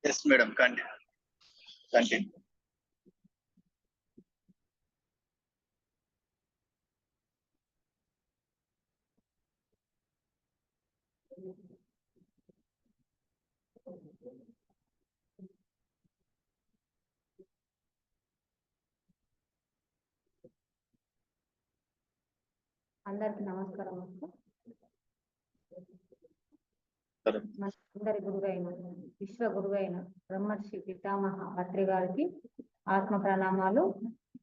Yes, madam. Continue. అందరికి నమస్కారం. మనందరి గురువైన విశ్వ గురువైన బ్రహ్మర్షి పితామహ అత్రి గారికి ఆత్మ ప్రణామాలు.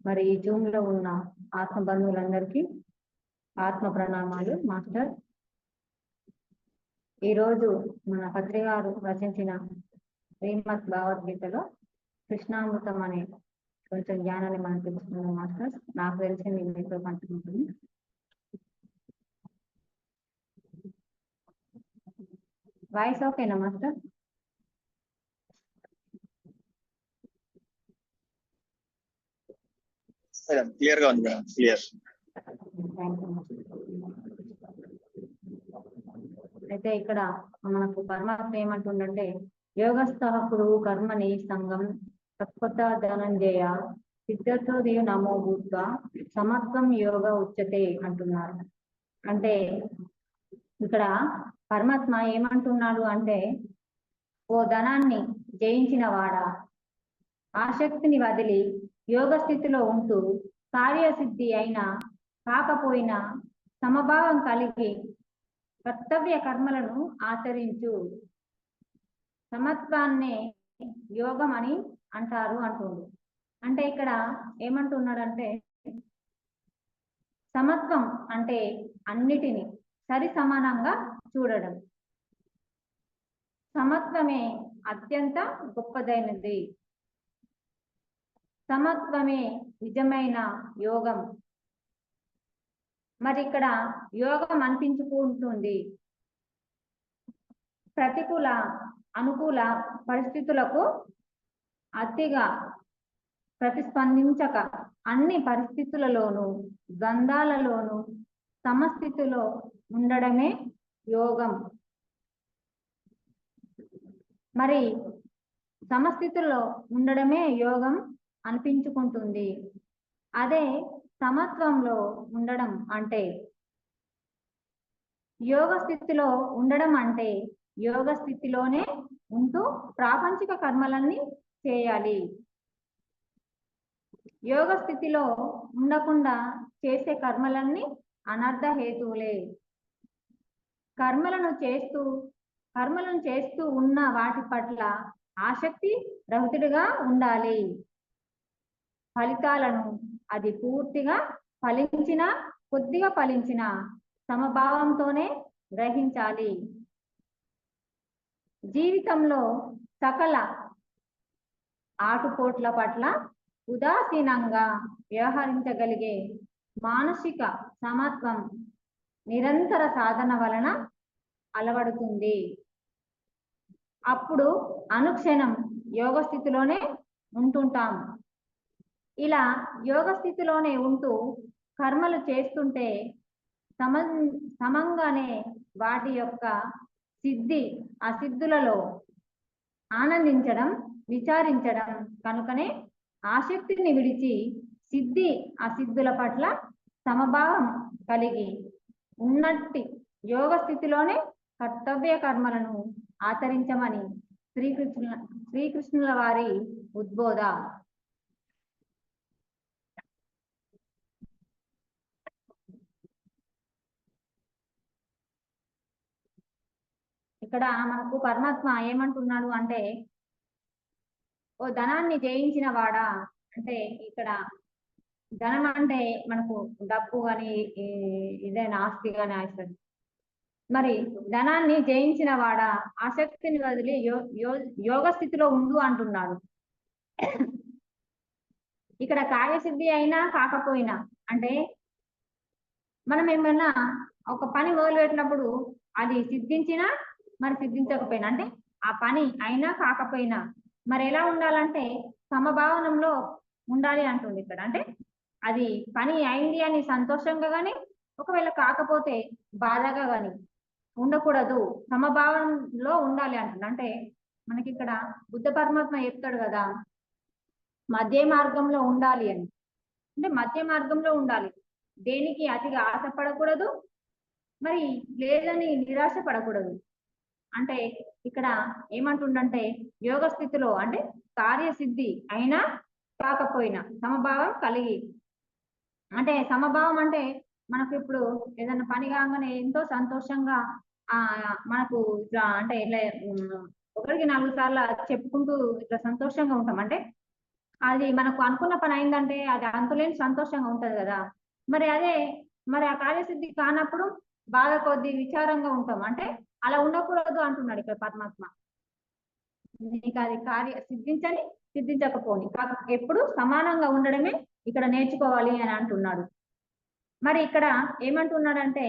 మరి ఈ జూమ్ లో ఉన్న ఆత్మ బంధువులందరికీ ఆత్మ ప్రణామాలు. మాస్టర్, ఈరోజు మన పత్రి గారు రచించిన శ్రీమద్ భగవద్గీతలో కృష్ణామృతం అనే కొంచెం జ్ఞానాన్ని మనం తెలుసుకున్నాం. మాస్టర్, నాకు తెలిసింది మీతో పంచుకుంటుంది. వాయిస్ ఓకేనా మాస్టర్? క్లియర్ గా ఉంది మేడం. క్లియర్. అయితే ఇక్కడ మనకు పరమాత్మ ఏమంటుండంటే, యోగస్థః కురు కర్మణి సంగం తత్పత ధనంజయ సిద్ధతో దేవు నమో భూత్వా సమత్వం యోగ ఉచ్యతే అంటున్నారు. అంటే ఇక్కడ పరమాత్మ ఏమంటున్నాడు అంటే, ఓ ధనాన్ని జయించిన వాడా, ఆసక్తిని వదిలి యోగ స్థితిలో ఉంటూ కార్యసిద్ధి అయినా కాకపోయినా సమభావం కలిగి కర్తవ్య కర్మలను ఆచరించు. సమత్వాన్నే యోగం అని అంటారు అంటుండు. అంటే ఇక్కడ ఏమంటున్నాడంటే, సమత్వం అంటే అన్నిటినీ సరి సమానంగా చూడడం. సమత్వమే అత్యంత గొప్పదైనది. సమత్వమే నిజమైన యోగం. మరి ఇక్కడ యోగం అనిపించుకుంటుంది. ప్రతికూల అనుకూల పరిస్థితులకు అతిగా ప్రతిస్పందించక అన్ని పరిస్థితులలోనూ ద్వంద్వాలలోనూ సమస్థితిలో ఉండడమే యోగం. మరి సమస్థితిలో ఉండడమే యోగం అనిపించుకుంటుంది. అదే సమత్వంలో ఉండడం అంటే, యోగ స్థితిలో ఉండడం అంటే యోగ స్థితిలోనే ఉంటూ ప్రాపంచిక కర్మలన్నీ చేయాలి. యోగ స్థితిలో ఉండకుండా చేసే కర్మలన్నీ అనర్థ హేతువులే. కర్మలను చేస్తూ ఉన్న వాటి పట్ల ఆసక్తి రహితుడిగా ఉండాలి. ఫలితాలను అది పూర్తిగా ఫలించిన కొద్దిగా ఫలించిన సమభావంతోనే గ్రహించాలి. జీవితంలో సకల ఆటుపోట్ల పట్ల ఉదాసీనంగా వ్యవహరించగలిగే మానసిక సమత్వం నిరంతర సాధన వలన అలవడుతుంది. అప్పుడు అనుక్షణం యోగ స్థితిలోనే ఉంటుంటాం. ఇలా యోగ స్థితిలోనే ఉంటూ కర్మలు చేస్తుంటే సమంగానే వాటి యొక్క సిద్ధి అసిద్ధులలో ఆనందించడం, విచారించడం కనుకనే ఆసక్తిని విడిచి సిద్ధి అసిద్ధుల పట్ల సమభావం కలిగి ఉన్నట్టి యోగ స్థితిలోనే కర్తవ్య కర్మలను ఆచరించమని శ్రీకృష్ణుల వారి ఉద్బోధ. ఇక్కడ మనకు పరమాత్మ ఏమంటున్నాడు అంటే, ఓ ధనాన్ని జయించిన వాడా, అంటే ఇక్కడ ధనం అంటే మనకు డబ్బు కానీ ఇదైనా ఆస్తి కానీ ఆస్తుంది. మరి ధనాన్ని జయించిన వాడా ఆసక్తిని వదిలి యోగ స్థితిలో ఉండు అంటున్నాడు. ఇక్కడ కార్యసిద్ధి అయినా కాకపోయినా, అంటే మనం ఏమైనా ఒక పని మొదలుపెట్టినప్పుడు అది సిద్ధించినా మరి సిద్ధించకపోయినా, అంటే ఆ పని అయినా కాకపోయినా మరి ఎలా ఉండాలంటే సమభావనంలో ఉండాలి అంటుంది ఇక్కడ. అంటే అది పని అయింది అని సంతోషంగా కానీ, ఒకవేళ కాకపోతే బాధగా కానీ ఉండకూడదు, సమభావంలో ఉండాలి అంటుంది. అంటే మనకి ఇక్కడ బుద్ధ పరమాత్మ చెప్తాడు కదా, మధ్య మార్గంలో ఉండాలి అని. అంటే మధ్య మార్గంలో ఉండాలి, దేనికి అతిగా ఆశపడకూడదు, మరి లేదని నిరాశ పడకూడదు. అంటే ఇక్కడ ఏమంటుండంటే యోగ స్థితిలో అంటే కార్యసిద్ధి అయినా కాకపోయినా సమభావం కలిగి, అంటే సమభావం అంటే మనకు ఇప్పుడు ఏదైనా పని కాగానే ఎంతో సంతోషంగా ఆ మనకు ఇట్లా అంటే ఇట్లా ఒకరికి 4 సార్లు చెప్పుకుంటూ ఇట్లా సంతోషంగా ఉంటాం. అంటే అది మనకు అనుకున్న పని అయిందంటే అది అంతులేని సంతోషంగా ఉంటది కదా. మరి అదే మరి ఆ కార్యసిద్ధి కానప్పుడు బాధ కొద్ది విచారంగా ఉంటాం. అంటే అలా ఉండకూడదు అంటున్నాడు ఇక్కడ పరమాత్మ. నీకు అది సిద్ధించని సిద్ధించకపోని ఎప్పుడు సమానంగా ఉండడమే ఇక్కడ నేర్చుకోవాలి అని అంటున్నాడు. మరి ఇక్కడ ఏమంటున్నాడంటే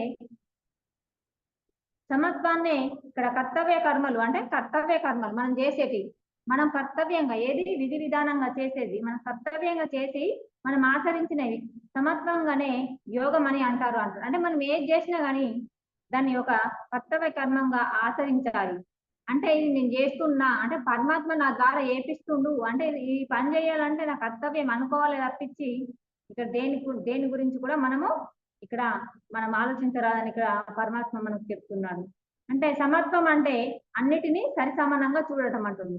సమత్వాన్నే ఇక్కడ కర్తవ్య కర్మలు, అంటే కర్తవ్య కర్మలు మనం చేసేటి, మనం కర్తవ్యంగా ఏది విధి విధానంగా చేసేది మనం కర్తవ్యంగా చేసి మనం ఆచరించినవి సమత్వంగానే యోగం అని అంటారు. అంటే మనం ఏది చేసినా కానీ దాన్ని ఒక కర్తవ్య కర్మంగా ఆచరించాలి. అంటే ఇది నేను చేస్తున్నా అంటే పరమాత్మ నా ద్వారా ఏపిస్తుండు, అంటే ఈ పని చేయాలంటే నా కర్తవ్యం అనుకోవాలి తప్పించి ఇక్కడ దేని గురించి కూడా మనము ఇక్కడ మనం ఆలోచించరాదని ఇక్కడ పరమాత్మ మనకు చెప్తున్నాడు. అంటే సమత్వం అంటే అన్నిటినీ సరిసమానంగా చూడటం అంటుంది.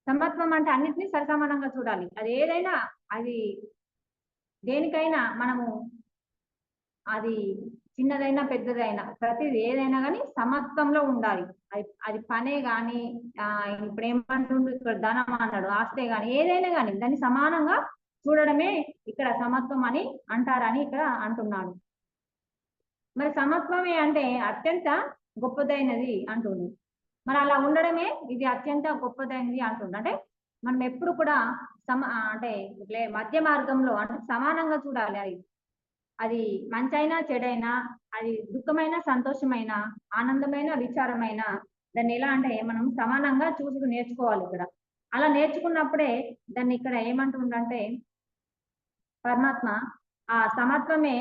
సమత్వం అంటే అన్నిటినీ సరిసమానంగా చూడాలి. అది ఏదైనా అది దేనికైనా మనము అది చిన్నదైనా పెద్దదైనా ప్రతిది ఏదైనా కానీ సమత్వంలో ఉండాలి. అది పనే కానీ ఇప్పుడు ఏమంటుండు ఇక్కడ ధనం అన్నాడు, ఆస్తే కానీ ఏదైనా కానీ దాన్ని సమానంగా చూడడమే ఇక్కడ సమత్వం అని అంటారని ఇక్కడ అంటున్నాడు. మరి సమత్వమే అంటే అత్యంత గొప్పదైనది అంటుంది. మరి అలా ఉండడమే ఇది అత్యంత గొప్పదైనది అంటుంది. అంటే మనం ఎప్పుడు కూడా అంటే మధ్య మార్గంలో అంటే సమానంగా చూడాలి. అది మంచైనా చెడైనా, అది దుఃఖమైన సంతోషమైన, ఆనందమైన విచారమైన దాన్ని ఎలా అంటే మనం సమానంగా చూసి నేర్చుకోవాలి ఇక్కడ. అలా నేర్చుకున్నప్పుడే దాన్ని ఇక్కడ ఏమంటుండంటే పరమాత్మ ఆ సమత్వమే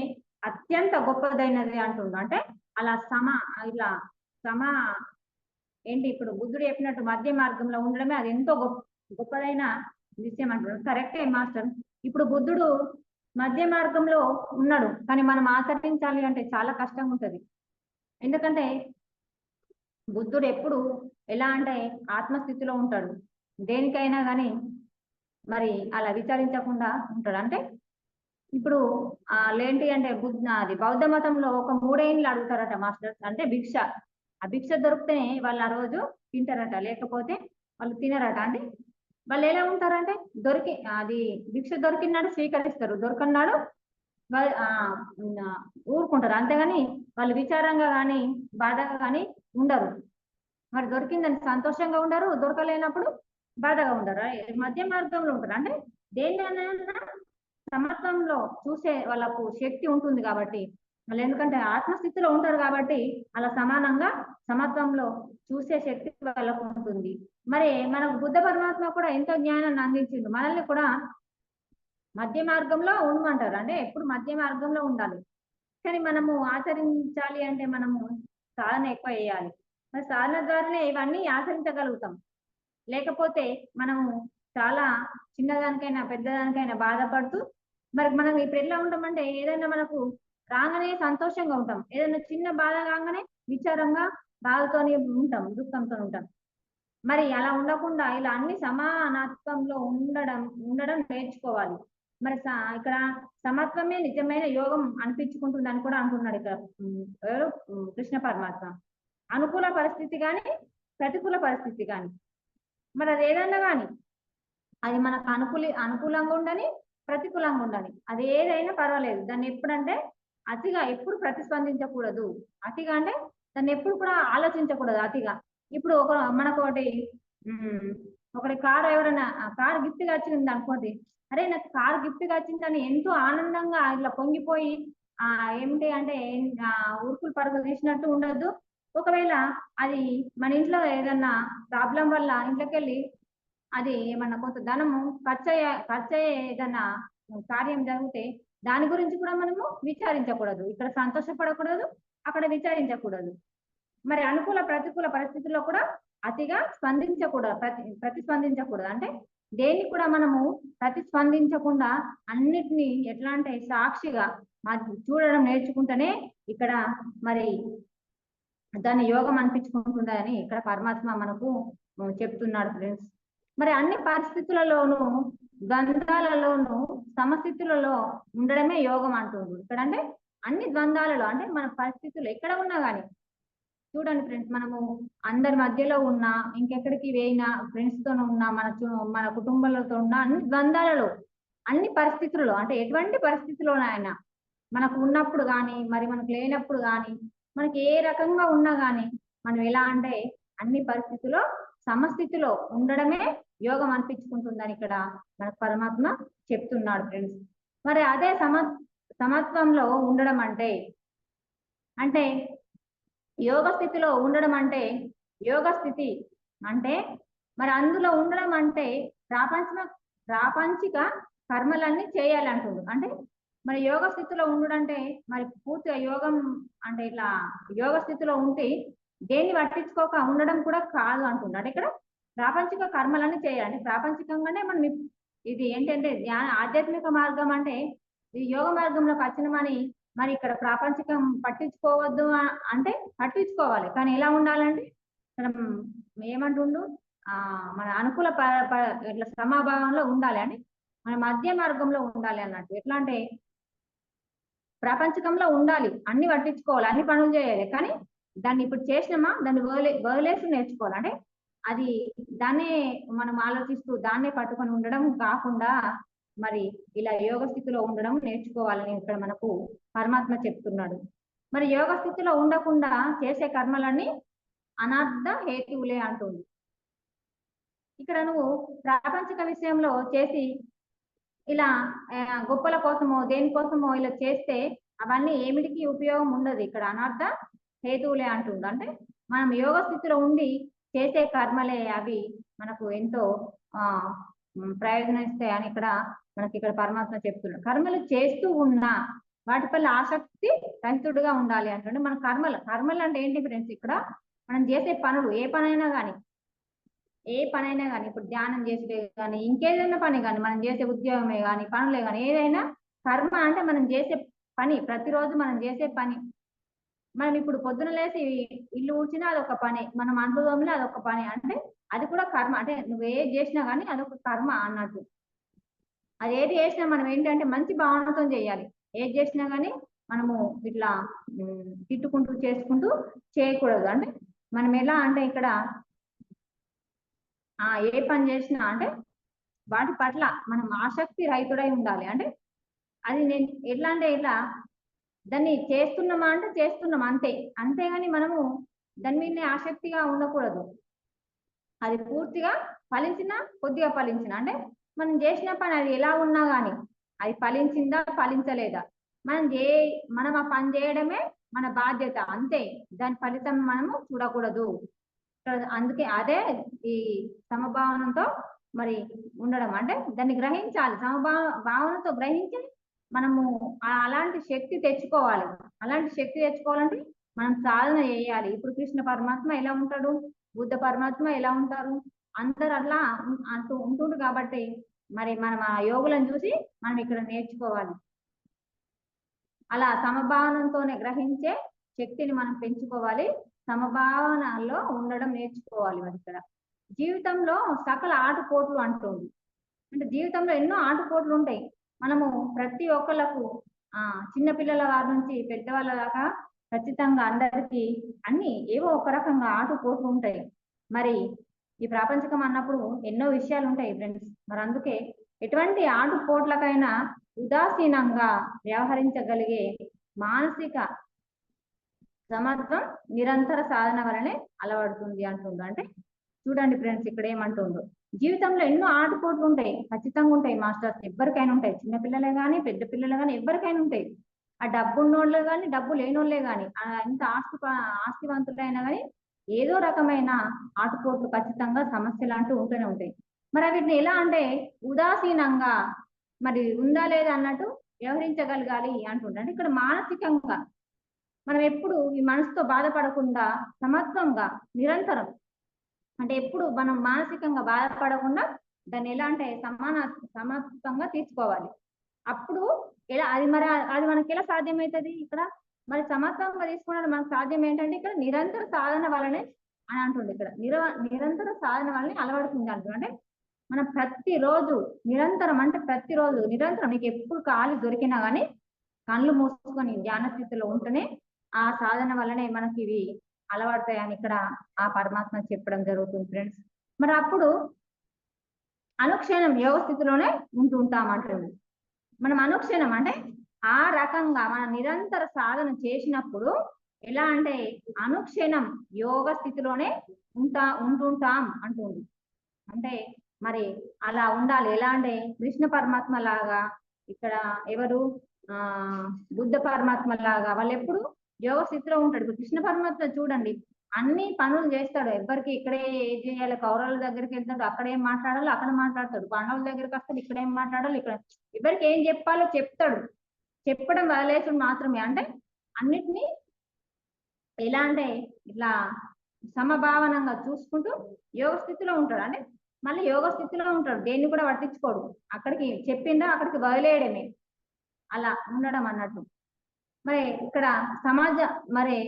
అత్యంత గొప్పదైనది అంటుండు. అంటే అలా ఇలా ఏంటి ఇప్పుడు బుద్ధుడు చెప్పినట్టు మధ్య మార్గంలో ఉండడమే అది ఎంతో గొప్పదైన విషయం అంటున్నాడు. కరెక్టే మాస్టర్. ఇప్పుడు బుద్ధుడు మధ్య మార్గంలో ఉన్నాడు, కానీ మనం ఆచరించాలి అంటే చాలా కష్టంగా ఉంటది. ఎందుకంటే బుద్ధుడు ఎప్పుడు ఎలా అంటే ఆత్మస్థితిలో ఉంటాడు, దేనికైనా కానీ మరి అలా విచారించకుండా ఉంటాడు. అంటే ఇప్పుడు ఏంటి అంటే అది బౌద్ధ మతంలో ఒక 3 ఏళ్ళు అడుగుతారట మాస్టర్స్, అంటే భిక్ష. ఆ భిక్ష దొరికితేనే వాళ్ళు ఆ రోజు తింటారట, లేకపోతే వాళ్ళు తినరట. అంటే వాళ్ళు ఎలా ఉంటారంటే అది భిక్ష దొరికినాడు స్వీకరిస్తారు, దొరకన్నాడు ఊరుకుంటారు. అంతేగాని వాళ్ళు విచారంగా కానీ బాధగా కానీ ఉండరు. మరి దొరికిందని సంతోషంగా ఉండరు, దొరకలేనప్పుడు బాధగా ఉండరు, మధ్య మార్గంలో ఉంటారు. అంటే దేన్నైనా సమత్వంలో చూసే వాళ్ళకు శక్తి ఉంటుంది కాబట్టి వాళ్ళు, ఎందుకంటే ఆత్మస్థితిలో ఉంటారు కాబట్టి అలా సమానంగా సమత్వంలో చూసే శక్తి వాళ్ళకు ఉంటుంది. మరి మనకు బుద్ధ పరమాత్మ కూడా ఎంతో జ్ఞానాన్ని అందించింది, మనల్ని కూడా మధ్య మార్గంలో ఉండమంటారు. అంటే ఎప్పుడు మధ్య మార్గంలో ఉండాలి, కానీ మనము ఆచరించాలి అంటే మనము సాధన ఎక్కువ చేయాలి. మరి సాధన ద్వారానే ఇవన్నీ ఆచరించగలుగుతాం. లేకపోతే మనము చాలా చిన్నదానికైనా పెద్దదానికైనా బాధపడుతూ మరి మనం ఇప్పుడు ఎట్లా ఉంటామంటే ఏదైనా మనకు రాగానే సంతోషంగా ఉంటాం, ఏదైనా చిన్న బాధ కాగానే విచారంగా బాధతోని ఉంటాం, దుఃఖంతో ఉంటాం. మరి అలా ఉండకుండా ఇలా అన్ని సమానత్వంలో ఉండడం నేర్చుకోవాలి. మరి ఇక్కడ సమత్వమే నిజమైన యోగం అనిపించుకుంటుందని కూడా అంటున్నాడు ఇక్కడ ఎవరు కృష్ణ పరమాత్మ. అనుకూల పరిస్థితి కానీ ప్రతికూల పరిస్థితి కానీ మరి అది ఏదన్నా కానీ అది మనకు అనుకూలంగా ఉండని ప్రతికూలంగా ఉండాలి, అది ఏదైనా పర్వాలేదు. దాన్ని ఎప్పుడంటే అతిగా ఎప్పుడు ప్రతిస్పందించకూడదు, అతిగా అంటే దాన్ని ఎప్పుడు కూడా ఆలోచించకూడదు అతిగా. ఇప్పుడు మనకు ఒకటి కారు ఎవరైనా కారు గిఫ్ట్ గా వచ్చింది అనుకోండి, అరే నాకు కారు గిఫ్ట్ గా వచ్చిందని ఎంతో ఆనందంగా ఇట్లా పొంగిపోయి ఏమిటి అంటే ఉరుకులు పరుగులు తీసినట్టు ఉండద్దు. ఒకవేళ అది మన ఇంట్లో ఏదన్నా ప్రాబ్లం వల్ల ఇంట్లోకి వెళ్ళి అది ఏమన్నా కొంత ధనము ఖర్చయ్యే ఏదన్నా కార్యం జరిగితే దాని గురించి కూడా మనము విచారించకూడదు, ఇక్కడ సంతోషపడకూడదు, అక్కడ విచారించకూడదు. మరి అనుకూల ప్రతికూల పరిస్థితుల్లో కూడా అతిగా స్పందించకూడదు, ప్రతిస్పందించకూడదు. అంటే దేన్ని కూడా మనము ప్రతిస్పందించకుండా అన్నిటినీ ఎట్లా అంటే సాక్షిగా చూడడం నేర్చుకుంటేనే ఇక్కడ మరి దాన్ని యోగం అనిపించుకుంటుందని ఇక్కడ పరమాత్మ మనకు చెప్తున్నాడు ఫ్రెండ్స్. మరి అన్ని పరిస్థితులలోనూ ద్వంద్వాలలోనూ సమస్థితులలో ఉండడమే యోగం అంటుంది ఇక్కడ. అంటే అన్ని ద్వంద్వాలలో అంటే మన పరిస్థితులు ఎక్కడ ఉన్నా కానీ చూడండి ఫ్రెండ్స్, మనము అందరి మధ్యలో ఉన్నా, ఇంకెక్కడికి పోయినా, ఫ్రెండ్స్ తో ఉన్నా, మన కుటుంబాలతో ఉన్నా, అన్ని ద్వంద్వాలలో అన్ని పరిస్థితుల్లో అంటే ఎటువంటి పరిస్థితుల్లోనైనా మనకు ఉన్నప్పుడు కానీ మరి మనకు లేనప్పుడు కానీ మనకి ఏ రకంగా ఉన్నా కానీ మనం ఎలా అంటే అన్ని పరిస్థితుల్లో సమస్థితిలో ఉండడమే యోగం అనిపించుకుంటుందని ఇక్కడ మనకు పరమాత్మ చెప్తున్నాడు ఫ్రెండ్స్. మరి అదే సమత్వంలో ఉండడం అంటే యోగ స్థితిలో ఉండడం అంటే యోగ స్థితి అంటే మరి అందులో ఉండడం అంటే ప్రాపంచిక కర్మలన్నీ చేయాలంటుండు. అంటే మరి యోగ స్థితిలో ఉండడంటే మరి పూర్తిగా యోగం అంటే ఇట్లా యోగ స్థితిలో ఉంటే దేన్ని పట్టించుకోక ఉండడం కూడా కాదు అంటుండు. అంటే ఇక్కడ ప్రాపంచిక కర్మలన్నీ చేయాలి. ప్రాపంచికంగానే మనం ఇది ఏంటంటే ఆధ్యాత్మిక మార్గం అంటే ఈ యోగ మార్గంలోకి వచ్చినమని మరి ఇక్కడ ప్రాపంచికం పట్టించుకోవద్దు అంటే పట్టించుకోవాలి, కానీ ఎలా ఉండాలంటే మనం ఏమంటుండు మన అనుకూల ఇట్లా సమభావంలో ఉండాలి. అంటే మన మధ్య మార్గంలో ఉండాలి అన్నట్టు. ఎట్లా అంటే ప్రపంచకంలో ఉండాలి, అన్ని పట్టించుకోవాలి, అన్ని పనులు చేయాలి, కానీ దాన్ని ఇప్పుడు చేసినామా దాన్ని వదిలేసి నేర్చుకోవాలి. అంటే అది దాన్నే మనం ఆలోచిస్తూ దాన్నే పట్టుకొని ఉండడం కాకుండా మరి ఇలా యోగ స్థితిలో ఉండడం నేర్చుకోవాలని ఇక్కడ మనకు పరమాత్మ చెప్తున్నాడు. మరి యోగ స్థితిలో ఉండకుండా చేసే కర్మలన్నీ అనర్థ హేతువులే అంటుంది. ఇక్కడ నువ్వు ప్రాపంచిక విషయంలో చేసి ఇలా గొప్పల కోసమో దేనికోసమో ఇలా చేస్తే అవన్నీ ఏమిటికి ఉపయోగం ఉండదు. ఇక్కడ అనర్థ హేతువులే అంటుంది. అంటే మనం యోగ స్థితిలో ఉండి చేసే కర్మలే అవి మనకు ఎంతో ప్రయోజనం ఇస్తాయి అని ఇక్కడ మనకి ఇక్కడ పరమాత్మ చెప్తున్నాడు. కర్మలు చేస్తూ ఉన్నా వాటిపై ఆసక్తి రహితుడుగా ఉండాలి అంటే మన కర్మలు అంటే ఏంటి ఫ్రెండ్స్? ఇక్కడ మనం చేసే పనులు ఏ పనైనా కానీ ఇప్పుడు ధ్యానం చేసే కానీ ఇంకేదైనా పని కానీ మనం చేసే ఉద్యోగమే కానీ పనులే కానీ ఏదైనా కర్మ అంటే మనం చేసే పని, ప్రతిరోజు మనం చేసే పని. మనం ఇప్పుడు పొద్దున లేసి ఇల్లు ఊడ్చినా అదొక పని, మనం అంట్లు తోమినా అదొక పని, అంటే అది కూడా కర్మ. అంటే నువ్వు ఏది చేసినా కానీ అదొక కర్మ అన్నట్టు. అది ఏది చేసినా మనం ఏంటంటే మంచి భావనతో చేయాలి. ఏది చేసినా కానీ మనము ఇట్లా తిట్టుకుంటూ చేసుకుంటూ చేయకూడదు. అంటే మనం ఎలా అంటే ఇక్కడ ఏ పని చేసినా అంటే వాటి పట్ల మనం ఆసక్తి రహితుడై ఉండాలి. అంటే అది నేను ఎట్లా అంటే ఇట్లా దాన్ని చేస్తున్నామా అంటే చేస్తున్నాం అంతేగాని మనము దాని మీదనే ఆసక్తిగా ఉండకూడదు. అది పూర్తిగా ఫలించినా కొద్దిగా ఫలించినా అంటే మనం చేసిన పని అది ఎలా ఉన్నా కానీ అది ఫలించిందా ఫలించలేదా మనం ఆ పని చేయడమే మన బాధ్యత అంతే. దాని ఫలితం మనము చూడకూడదు. అందుకే అదే ఈ సమభావనతో మరి ఉండడం. అంటే దాన్ని గ్రహించాలి, భావనతో గ్రహించి మనము అలాంటి శక్తి తెచ్చుకోవాలి. అలాంటి శక్తి తెచ్చుకోవాలంటే మనం సాధన చేయాలి. ఇప్పుడు కృష్ణ పరమాత్మ ఎలా ఉంటాడు, బుద్ధ పరమాత్మ ఎలా ఉంటారు, అందరు అట్లా ఉంటుండ్రు కాబట్టి మరి మనం ఆ యోగులను చూసి మనం ఇక్కడ నేర్చుకోవాలి. అలా సమభావనతోనే గ్రహించే శక్తిని మనం పెంచుకోవాలి, సమభావనలో ఉండడం నేర్చుకోవాలి. మరి ఇక్కడ జీవితంలో సకల ఆటుపోట్లు అంటుంది. అంటే జీవితంలో ఎన్నో ఆటుపోట్లు ఉంటాయి. మనము ప్రతి ఒక్కళ్ళకు చిన్నపిల్లల వారి నుంచి పెద్దవాళ్ళ దాకా ఖచ్చితంగా అందరికీ అన్ని ఏవో ఒక రకంగా ఆటుపోట్లు ఉంటాయి. మరి ఈ ప్రాపంచికం అన్నప్పుడు ఎన్నో విషయాలు ఉంటాయి ఫ్రెండ్స్. మరి అందుకే ఎటువంటి ఆటుపోట్లకైనా ఉదాసీనంగా వ్యవహరించగలిగే మానసిక సమత్వం నిరంతర సాధన వలనే అలవడుతుంది అంటుండు. అంటే చూడండి ఫ్రెండ్స్, ఇక్కడ ఏమంటుండో జీవితంలో ఎన్నో ఆటుపోట్లు ఉంటాయి, ఖచ్చితంగా ఉంటాయి మాస్టర్స్, ఎవరికైనా ఉంటాయి. చిన్నపిల్లలే కానీ పెద్ద పిల్లలే కానీ ఎవరికైనా ఉంటాయి. ఆ డబ్బు ఉన్నోళ్ళే కానీ డబ్బు లేనోళ్ళే కానీ ఎంత ఆస్తివంతులైనా కానీ ఏదో రకమైన ఆటుపోట్లు ఖచ్చితంగా సమస్యలు అంటూ ఉంటూనే ఉంటాయి. మరి వీటిని ఎలా అంటే ఉదాసీనంగా మరి ఉందా లేదా అన్నట్టు వ్యవహరించగలగాలి అంటుండే. అంటే ఇక్కడ మానసికంగా మనం ఎప్పుడు ఈ మనసుతో బాధపడకుండా సమత్వంగా నిరంతరం అంటే ఎప్పుడు మనం మానసికంగా బాధపడకుండా దాన్ని ఎలా అంటే సమానంగా తీసుకోవాలి. అప్పుడు ఎలా అది మనకి ఎలా సాధ్యమవుతుంది ఇక్కడ? మరి సమత్వంగా తీసుకోవడం మనకు సాధ్యం ఏంటంటే ఇక్కడ నిరంతర సాధన వలనే అని అంటుండే. ఇక్కడ నిరంతర సాధన వల్లనే అలవడుతుంది అంటుంది. అంటే మనం ప్రతిరోజు నిరంతరం అంటే ప్రతిరోజు నిరంతరం నీకు ఎప్పుడు ఖాళీ దొరికినా కానీ కళ్ళు మూసుకొని ధ్యాన స్థితిలో ఉంటేనే ఆ సాధన వల్లనే మనకి ఇవి అలవడతాయని ఇక్కడ ఆ పరమాత్మ చెప్పడం జరుగుతుంది ఫ్రెండ్స్. మరి అప్పుడు అనుక్షణం యోగ స్థితిలోనే ఉంటామంటుంది. మనం అనుక్షణం అంటే ఆ రకంగా మన నిరంతర సాధన చేసినప్పుడు ఎలా అంటే అనుక్షణం యోగ స్థితిలోనే ఉంటుంటాం అంటుంది. అంటే మరి అలా ఉండాలి. ఎలా అంటే కృష్ణ పరమాత్మ లాగా ఇక్కడ ఎవరు బుద్ధ పరమాత్మ లాగా వాళ్ళు ఎప్పుడు యోగ స్థితిలో ఉంటాడు. కృష్ణ పరమాత్మ చూడండి అన్ని పనులు చేస్తాడు. ఎవరికి ఇక్కడే ఏం చేయాలి, కౌరవుల దగ్గరికి వెళ్తాడు అక్కడ ఏం మాట్లాడాలో అక్కడ మాట్లాడతాడు, పాండవుల దగ్గరికి వస్తాడు ఇక్కడ ఏం మాట్లాడాలో ఇక్కడ, ఎవరికి ఏం చెప్పాలో చెప్తాడు. చెప్పడం వదిలేసుడు మాత్రమే. అంటే అన్నిటినీ ఎలా అంటే ఇట్లా సమభావనంగా చూసుకుంటూ యోగ స్థితిలో ఉంటాడు. అంటే మళ్ళీ యోగ స్థితిలో ఉంటాడు, దేన్ని కూడా పట్టించుకోడు. అక్కడికి చెప్పిందా అక్కడికి వదిలేయడమే, అలా ఉండడం అన్నట్టు. మరి ఇక్కడ మరి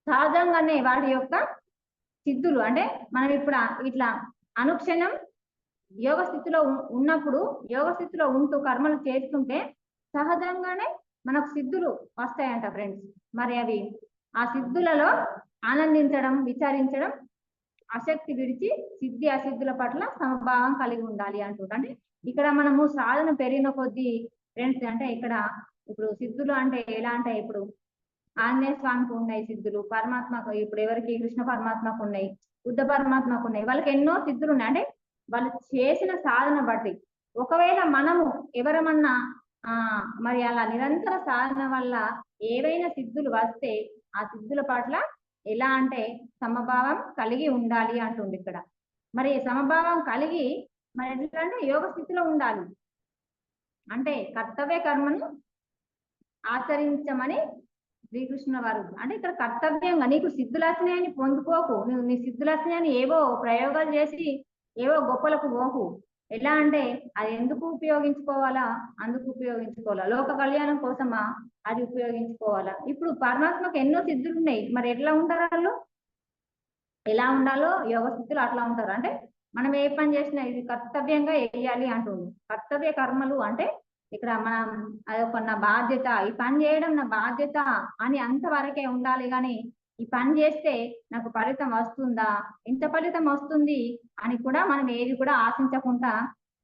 సహజంగానే వాటి యొక్క సిద్ధులు అంటే మనం ఇప్పుడు ఇట్లా అనుక్షణం యోగ స్థితిలో ఉన్నప్పుడు యోగ స్థితిలో ఉంటూ కర్మలు చేస్తుంటే సహజంగానే మనకు సిద్ధులు వస్తాయంట ఫ్రెండ్స్. మరి అవి ఆ సిద్ధులలో ఆనందించడం, విచారించడం, ఆసక్తి విడిచి సిద్ధి అసిద్ధుల పట్ల సమభావం కలిగి ఉండాలి అంటుంది. అంటే ఇక్కడ మనము సాధన పెరిగిన కొద్దీ ఫ్రెండ్స్ అంటే ఇక్కడ ఇప్పుడు సిద్ధులు అంటే ఎలా అంటే ఇప్పుడు ఆంజనేయ స్వామికి ఉన్నాయి సిద్ధులు, పరమాత్మకు ఇప్పుడు ఎవరికి కృష్ణ పరమాత్మకు ఉన్నాయి, బుద్ధ పరమాత్మకు ఉన్నాయి, వాళ్ళకి ఎన్నో సిద్ధులు ఉన్నాయి. అంటే వాళ్ళు చేసిన సాధన బట్టి ఒకవేళ మనము ఎవరమన్నా మరి అలా నిరంతర సాధన వల్ల ఏవైనా సిద్ధులు వస్తే ఆ సిద్ధుల పట్ల ఎలా అంటే సమభావం కలిగి ఉండాలి అంటుంది ఇక్కడ. మరి సమభావం కలిగి మరి ఎట్లా అంటే యోగ స్థితిలో ఉండాలి. అంటే కర్తవ్య కర్మను ఆచరించమని శ్రీకృష్ణ వారు అంటే ఇక్కడ కర్తవ్యంగా నీకు సిద్ధులచ్చినాయని పొందుకోకు, నువ్వు నీ సిద్ధులచ్చినాయని ఏవో ప్రయోగాలు చేసి ఏవో గొప్పలకు పోకు. ఎలా అంటే అది ఎందుకు ఉపయోగించుకోవాలా, అందుకు ఉపయోగించుకోవాలా, లోక కళ్యాణం కోసమా అది ఉపయోగించుకోవాలా. ఇప్పుడు పరమాత్మకు ఎన్నో సిద్ధులు ఉన్నాయి, మరి ఎట్లా ఉంటారు వాళ్ళు, ఎలా ఉండాలో యోగ స్థితిలో అట్లా ఉంటారు. అంటే మనం ఏ పని చేసినా ఇది కర్తవ్యంగా వేయాలి అంటుంది. కర్తవ్య కర్మలు అంటే ఇక్కడ మనం అదొక నా బాధ్యత, ఈ పని చేయడం నా బాధ్యత అని అంతవరకే ఉండాలి. కానీ ఈ పని చేస్తే నాకు ఫలితం వస్తుందా, ఎంత ఫలితం వస్తుంది అని కూడా మనం ఏది కూడా ఆశించకుండా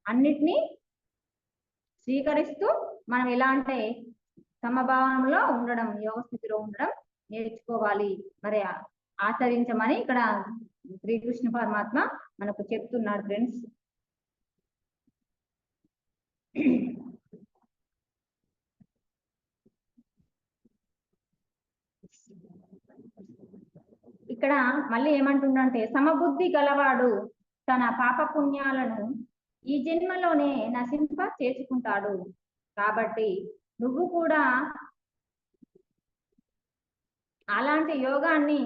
అన్నిటినీ స్వీకరిస్తూ మనం ఎలా అంటే సమభావంలో ఉండడం, యోగ స్థితిలో ఉండడం నేర్చుకోవాలి, మరి ఆచరించమని ఇక్కడ శ్రీకృష్ణ పరమాత్మ మనకు చెప్తున్నాడు ఫ్రెండ్స్. ఇక్కడ మళ్ళీ ఏమంటుండంటే సమబుద్ధి గలవాడు తన పాపపుణ్యాలను ఈ జన్మలోనే నశింప చేసుకుంటాడు. కాబట్టి నువ్వు కూడా అలాంటి యోగాన్ని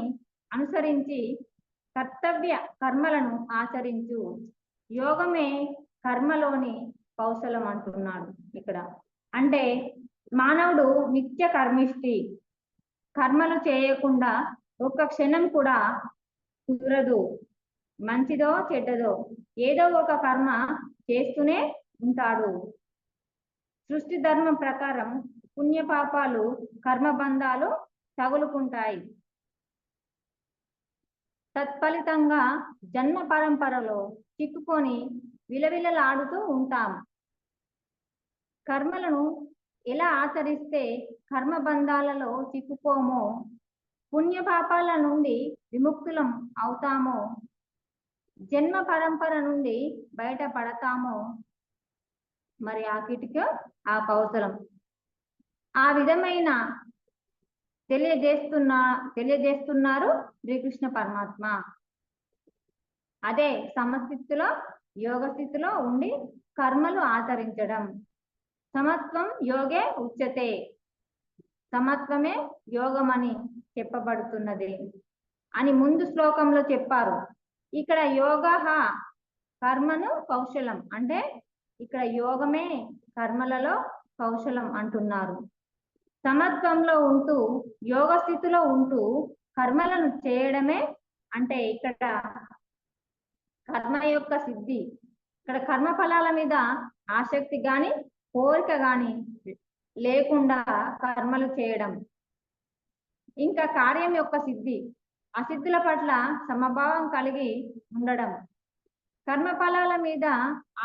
అనుసరించి కర్తవ్య కర్మలను ఆచరించు. యోగమే కర్మలోని కౌశలం అంటున్నాడు ఇక్కడ. అంటే మానవుడు నిత్య కర్మిష్టి, కర్మలు చేయకుండా ఒక్క క్షణం కూడా కుదరదు. మంచిదో చెడ్డదో ఏదో ఒక కర్మ చేస్తూనే ఉంటాడు. సృష్టి ధర్మం ప్రకారం పుణ్యపాపాలు కర్మబంధాలు తగులుకుంటాయి. తత్ఫలితంగా జన్మ పరంపరలో చిక్కుకొని విలవిలలాడుతూ ఉంటాం. కర్మలను ఎలా ఆచరిస్తే కర్మబంధాలలో చిక్కుకోమో, పుణ్యపాపాల నుండి విముక్తులం అవుతామో, జన్మ పరంపర నుండి బయటపడతామో మరి ఆ కిటిక ఆ కౌశలం. ఆ విధమైన తెలియజేస్తున్నారు శ్రీకృష్ణ పరమాత్మ. అదే సమస్థితిలో యోగ స్థితిలో ఉండి కర్మలు ఆచరించడం. సమత్వం యోగే ఉచ్యతే, సమత్వమే యోగమని చెప్పబడుతున్నది. అని ముందు శ్లోకంలో చెప్పారు. ఇక్కడ యోగ కర్మను కౌశలం అంటే ఇక్కడ యోగమే కర్మలలో కౌశలం అంటున్నారు. సమత్వంలో ఉంటూ యోగ స్థితిలో ఉంటూ కర్మలను చేయడమే అంటే ఇక్కడ కర్మ యొక్క సిద్ధి. ఇక్కడ కర్మ ఫలాల మీద ఆసక్తి గాని కోరిక గాని లేకుండా కర్మలు చేయడం. ఇంకా కార్యం యొక్క సిద్ధి, అసిద్ధుల పట్ల సమభావం కలిగి ఉండడం. కర్మ ఫలాల మీద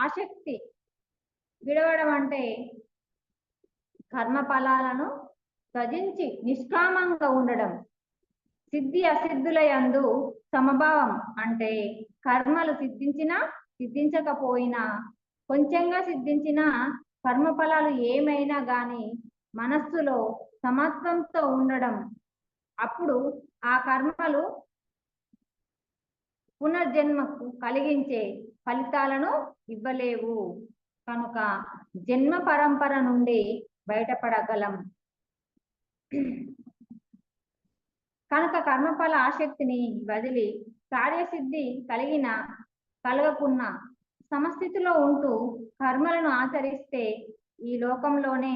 ఆసక్తి విడవడం అంటే కర్మ ఫలాలను త్యజించి నిష్కామంగా ఉండడం. సిద్ధి అసిద్ధుల యందు సమభావం అంటే కర్మలు సిద్ధించినా సిద్ధించకపోయినా కొంచెంగా సిద్ధించిన కర్మ ఫలాలు ఏమైనా గాని మనస్సులో సమత్వంతో ఉండడం. అప్పుడు ఆ కర్మలు పునర్జన్మకు కలిగించే ఫలితాలను ఇవ్వలేవు. కనుక జన్మ పరంపర నుండి బయటపడగలం. కనుక కర్మఫల ఆసక్తిని వదిలి కార్యసిద్ధి కలగకున్న సమస్థితిలో ఉంటూ కర్మలను ఆచరిస్తే ఈ లోకంలోనే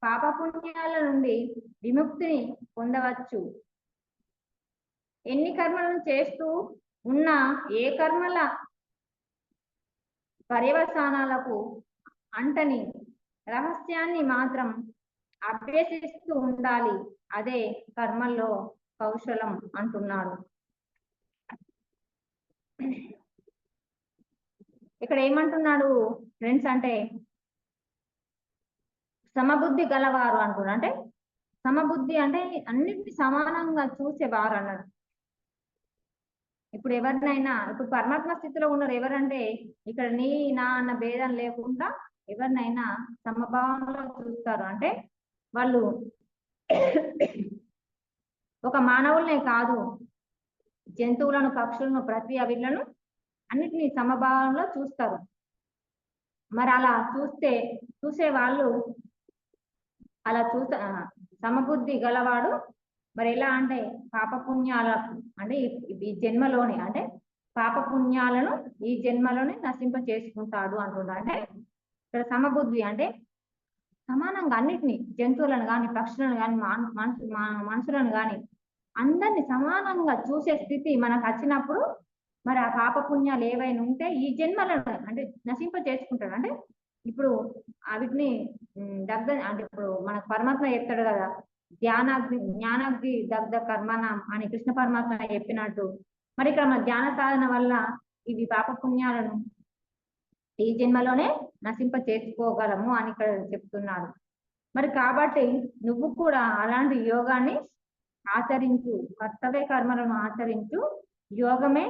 పాపపుణ్యాల నుండి విముక్తిని పొందవచ్చు. ఎన్ని కర్మలను చేస్తూ ఉన్న ఏ కర్మల పర్యవసానాలకు అంటని రహస్యాన్ని మాత్రం అభ్యసిస్తూ ఉండాలి. అదే కర్మల్లో కౌశలం అంటున్నారు. ఇక్కడ ఏమంటున్నాడు ఫ్రెండ్స్ అంటే సమబుద్ధి గలవారు అంటున్నారు. అంటే సమబుద్ధి అంటే అన్నిటిని సమానంగా చూసేవారు అన్నాడు. ఇప్పుడు ఎవరినైనా ఇప్పుడు పరమాత్మ స్థితిలో ఉన్నారు ఎవరంటే ఇక్కడ నీ నా అన్న భేదం లేకుండా ఎవరినైనా సమభావంలో చూస్తారు. అంటే వాళ్ళు ఒక మానవులనే కాదు, జంతువులను పక్షులను ప్రతి అవిళ్లను అన్నిటినీ సమభావంలో చూస్తారు. మరి అలా చూసే వాళ్ళు అలా సమబుద్ధి గలవాడు మరి ఎలా అంటే పాపపుణ్యాల అంటే ఈ జన్మలోనే అంటే పాపపుణ్యాలను ఈ జన్మలోనే నశింప చేసుకుంటాడు అంటున్నాడు. అంటే ఇక్కడ సమబుద్ధి అంటే సమానంగా అన్నిటినీ జంతువులను కానీ పక్షులను కానీ మనుషులను కానీ అందరినీ సమానంగా చూసే స్థితి మనకు వచ్చినప్పుడు మరి ఆ పాపపుణ్యాలు ఏవైనా ఉంటే ఈ జన్మలను అంటే నశింప చేసుకుంటాడు. అంటే ఇప్పుడు వీటిని అంటే ఇప్పుడు మనకు పరమాత్మ చెప్తాడు కదా, జ్ఞానాగ్ని దగ్ధ కర్మణం అని కృష్ణ పరమాత్మ చెప్పినట్టు మరి ఇక్కడ మన ధ్యాన సాధన వల్ల ఇవి పాపపుణ్యాలను ఈ జన్మలోనే నశింప చేసుకోగలము అని ఇక్కడ చెప్తున్నాడు. మరి కాబట్టి నువ్వు కూడా అలాంటి యోగాన్ని ఆచరించు, కర్తవ్య కర్మలను ఆచరించు. యోగమే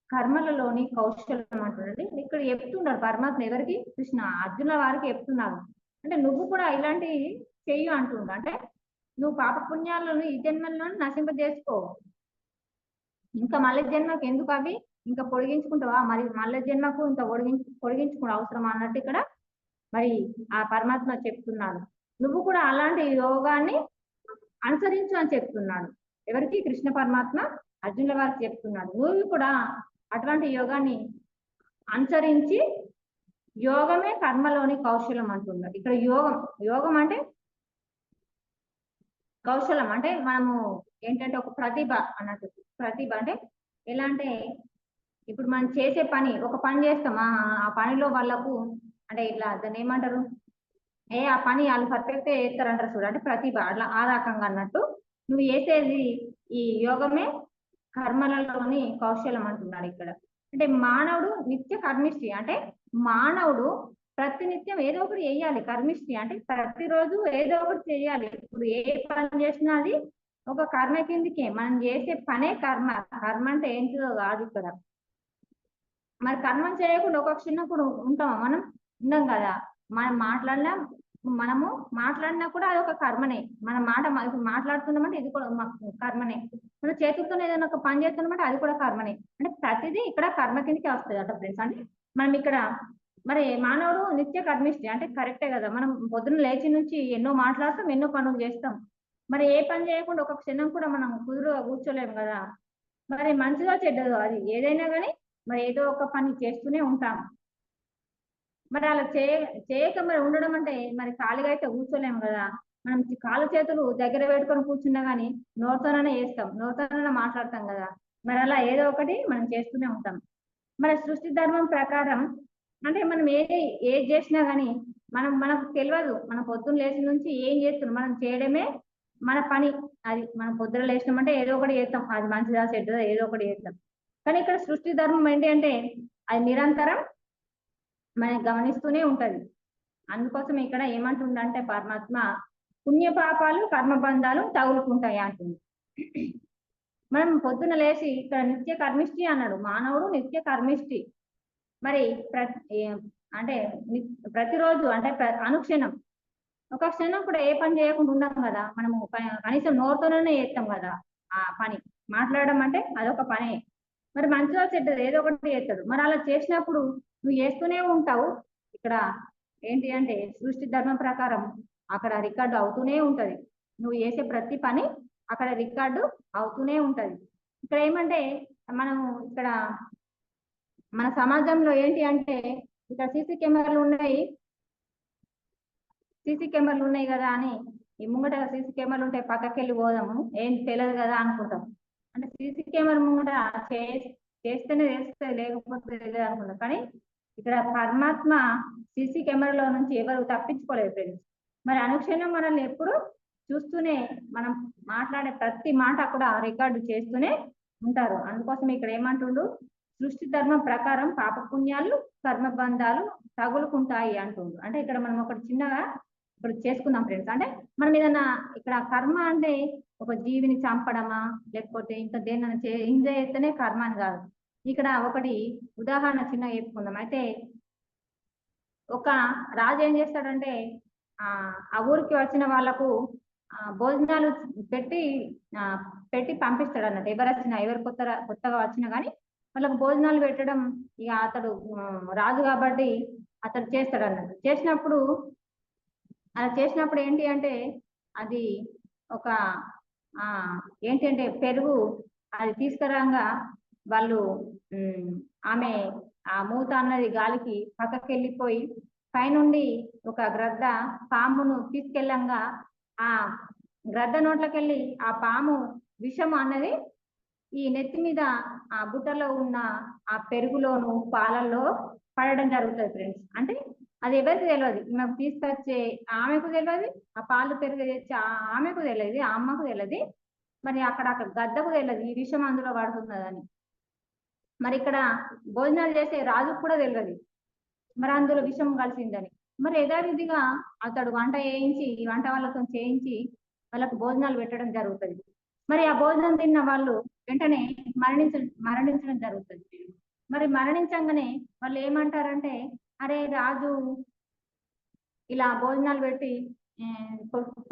కర్మలలోని కౌశలం అంటున్నది ఇక్కడ చెప్తున్నాడు పరమాత్మ. ఎవరికి? కృష్ణ అర్జున వారికి చెప్తున్నారు. అంటే నువ్వు కూడా ఇలాంటి చెయ్యి అంటుండ. అంటే నువ్వు పాపపుణ్యాలను ఈ జన్మలను నశింప చేసుకో. ఇంకా మళ్ళీ జన్మకు ఎందుకు అవి ఇంకా పొడిగించుకుంటావా? మరి మళ్ళీ జన్మకు ఇంకా పొడిగించుకునే అవసరం అన్నట్టు ఇక్కడ మరి ఆ పరమాత్మ చెప్తున్నాడు. నువ్వు కూడా అలాంటి యోగాన్ని అనుసరించు అని చెప్తున్నాడు. ఎవరికి? కృష్ణ పరమాత్మ అర్జునుల వారికి చెప్తున్నాడు. నువ్వు కూడా అటువంటి యోగాన్ని అనుసరించి యోగమే కర్మలోని కౌశలం అంటున్నాడు. ఇక్కడ యోగం అంటే కౌశలం అంటే మనము ఏంటంటే ఒక ప్రతిభ అన్నట్టు. ప్రతిభ అంటే ఎలా అంటే ఇప్పుడు మనం చేసే పని ఒక పని చేస్తాం, ఆ పనిలో వాళ్ళకు అంటే ఇట్లా దాన్ని ఏమంటారు, ఆ పని వాళ్ళు పర్ఫెక్ట్ చేస్తారంటారు చూడు, అంటే ప్రతిభ అట్లా ఆ రకంగా అన్నట్టు నువ్వు చేసేది ఈ యోగమే కర్మలలోని కౌశలం అంటున్నాడు ఇక్కడ. అంటే మానవుడు నిత్య కర్మిష్టి. అంటే మానవుడు ప్రతినిత్యం ఏదో ఒకటి చేయాలి. కర్మిష్టి అంటే ప్రతిరోజు ఏదో ఒకటి చేయాలి. ఇప్పుడు ఏ పని చేసినా అది ఒక కర్మ కిందికే. మనం చేసే పనే కర్మ. కర్మ అంటే ఏంటిదో కాదు ఇక్కడ. మరి కర్మ చేయకుండా ఒక క్షణప్పుడు ఉంటామా? మనం ఉండం కదా. మనము మాట్లాడినా కూడా అది ఒక కర్మనే. మన మాట మాట్లాడుతున్నామంటే ఇది కూడా కర్మనే. మన చేతులతో ఏదైనా ఒక పని చేస్తున్నామంటే అది కూడా కర్మనే. అంటే ప్రతిదీ ఇక్కడ కర్మ కిందకే వస్తుంది అట ఫ్రెండ్స్. అంటే మనం ఇక్కడ మరి మానవుడు నిత్య కర్మిష్టి అంటే కరెక్టే కదా. మనం పొద్దున్న లేచి నుంచి ఎన్నో మాట్లాడతాం, ఎన్నో పనులు చేస్తాం. మరి ఏ పని చేయకుండా ఒక క్షణం కూడా మనం కుదురుగా కూర్చోలేము కదా. మరి మంచిదో చెడ్డదో అది ఏదైనా కానీ మరి ఏదో ఒక పని చేస్తూనే ఉంటాం. మరి అలా చేయక మరి ఉండడం అంటే మరి ఖాళీగా అయితే కూర్చోలేము కదా. మనం కాళ్ళు చేతులు దగ్గర పెట్టుకొని కూర్చున్నా కానీ నోటితోనే చేస్తాం, నోటితోనే మాట్లాడతాం కదా. మరి అలా ఏదో ఒకటి మనం చేస్తూనే ఉంటాం. మరి సృష్టి ధర్మం ప్రకారం అంటే మనం ఏది చేసినా కానీ మనకు తెలియదు. మన పొద్దున్న లేచి నుంచి ఏం చేస్తున్నాం, మనం చేయడమే మన పని. అది మనం పొద్దున లేచినామంటే ఏదో ఒకటి చేస్తాం, అది మంచిదా చెడ్డదా ఏదో ఒకటి చేస్తాం. కానీ ఇక్కడ సృష్టి ధర్మం ఏంటి అంటే అది నిరంతరం మనం గమనిస్తూనే ఉంటది. అందుకోసం ఇక్కడ ఏమంటుందంటే పరమాత్మ పుణ్య పాపాలు కర్మబంధాలు తగులుకుంటాయి అంటుంది. మనం పొద్దున లేచి ఇక్కడ నిత్య కర్మిష్టి అన్నాడు, మానవుడు నిత్య కర్మిష్టి. మరి అంటే ప్రతిరోజు అంటే అనుక్షణం ఒక క్షణం కూడా ఏ పని చేయకుండా ఉన్నాం కదా. మనము కనీసం నోరుతోనే చేస్తాం కదా ఆ పని. మాట్లాడడం అంటే అదొక పనే. మరి మంచిగా చెడ్డది ఏదో ఒకటి చేస్తాడు. మరి అలా చేసినప్పుడు నువ్వు చేస్తూనే ఉంటావు. ఇక్కడ ఏంటి అంటే సృష్టి ధర్మం ప్రకారం అక్కడ రికార్డు అవుతూనే ఉంటది. నువ్వు చేసే ప్రతి పని అక్కడ రికార్డు అవుతూనే ఉంటది. ఇక్కడ ఏమంటే మనం ఇక్కడ మన సమాజంలో ఏంటి అంటే ఇక్కడ సీసీ కెమెరాలు ఉన్నాయి కదా అని ఈ ముంగట సీసీ కెమెరాలు ఉంటాయి పక్కకి వెళ్ళి పోదాము ఏం తెలియదు కదా అనుకుంటాం. అంటే సీసీ కెమెరా ముంగట చేస్తేనే తెలుస్తుంది, లేకపోతే తెలియదు అనుకుంటాం. కానీ ఇక్కడ పరమాత్మ సీసీ కెమెరాలో నుంచి ఎవరు తప్పించుకోలేదు ఫ్రెండ్స్. మరి అనుక్షణం మనల్ని ఎప్పుడు చూస్తూనే మనం మాట్లాడే ప్రతి మాట కూడా రికార్డు చేస్తూనే ఉంటారు. అందుకోసం ఇక్కడ ఏమంటుండు, సృష్టి ధర్మం ప్రకారం పాపపుణ్యాలు కర్మబంధాలు తగులుకుంటాయి అంటుండు. అంటే ఇక్కడ మనం ఒకటి చిన్నగా ఇప్పుడు చేసుకుందాం ఫ్రెండ్స్. అంటే మనం ఏదన్నా ఇక్కడ కర్మ అంటే ఒక జీవిని చంపడమా లేకపోతే ఇంకా దేన్నైనా ఎంజాయ్ చేస్తేనే కర్మ అని కాదు. ఇక్కడ ఒకటి ఉదాహరణ చిన్నగా చెప్పుకుందాం. అయితే ఒక రాజు ఏం చేస్తాడంటే ఆ ఊరికి వచ్చిన వాళ్ళకు భోజనాలు పెట్టి పంపిస్తాడు అన్నట్టు. ఎవరు కొత్తగా వచ్చినా కానీ వాళ్ళకు భోజనాలు పెట్టడం ఇక అతడు రాజు కాబట్టి అతడు చేస్తాడు అన్నట్టు. అలా చేసినప్పుడు ఏంటి అంటే అది ఒక ఏంటి అంటే పెరుగు అది తీసుకురాగా వాళ్ళు ఆమె ఆ మూత అన్నది గాలికి పక్కకి వెళ్ళిపోయి పైనుండి ఒక గ్రద్ద పామును తీసుకెళ్ళంగా ఆ గ్రద్ద నోట్లకెళ్ళి ఆ పాము విషం అన్నది ఈ నెత్తి మీద ఆ బుట్టలో ఉన్న ఆ పెరుగులోను పాలల్లో పడడం జరుగుతుంది ఫ్రెండ్స్. అంటే అది ఎవరికి తెలియదు, మాకు తీసుకొచ్చే ఆమెకు తెలియదు, ఆ పాలు పెరుగు తెచ్చే ఆమెకు తెలియదు, ఆ అమ్మకు తెలియదు, మరి అక్కడ గద్దకు తెలియదు ఈ విషయం అందులో పడుతున్నదని. మరి ఇక్కడ భోజనాలు చేసే రాజుకు కూడా తెలియదు మరి అందులో విషం కలిసిందని. మరి యథావిధిగా అతడు వంట వాళ్ళతో చేయించి వాళ్ళకు భోజనాలు పెట్టడం జరుగుతుంది. మరి ఆ భోజనం తిన్న వాళ్ళు వెంటనే మరణించడం జరుగుతుంది. మరి మరణించంగానే వాళ్ళు ఏమంటారంటే అరే రాజు ఇలా భోజనాలు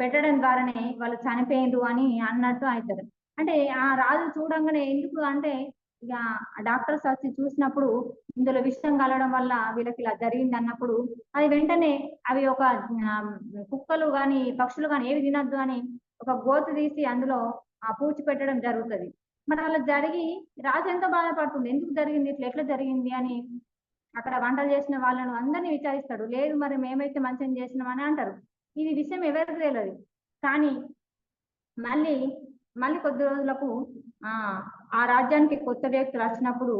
పెట్టడం ద్వారానే వాళ్ళు చనిపోయిండ్రు అని అన్నట్టు అవుతారు. అంటే ఆ రాజు చూడంగానే ఎందుకు అంటే ఇక డాక్టర్స్ వచ్చి చూసినప్పుడు ఇందులో విషం కలవడం వల్ల వీళ్ళకి ఇలా జరిగింది అన్నప్పుడు అది వెంటనే అవి ఒక కుక్కలు కానీ పక్షులు కానీ ఏవి తినద్దు అని ఒక గోతు తీసి అందులో పూడ్చి పెట్టడం జరుగుతుంది. మరి అలా జరిగి రాజు ఎంతో బాధపడుతుంది, ఎందుకు జరిగింది ఎట్లా జరిగింది అని అక్కడ వంటలు చేసిన వాళ్ళను అందరినీ విచారిస్తాడు. లేదు మరి మేమైతే మంచిగా చేసినామని అంటారు. ఇది విషయం ఎవరికి తెలియదు. కానీ మళ్ళీ కొద్ది రోజులకు ఆ రాజ్యానికి కొత్త వ్యక్తులు వచ్చినప్పుడు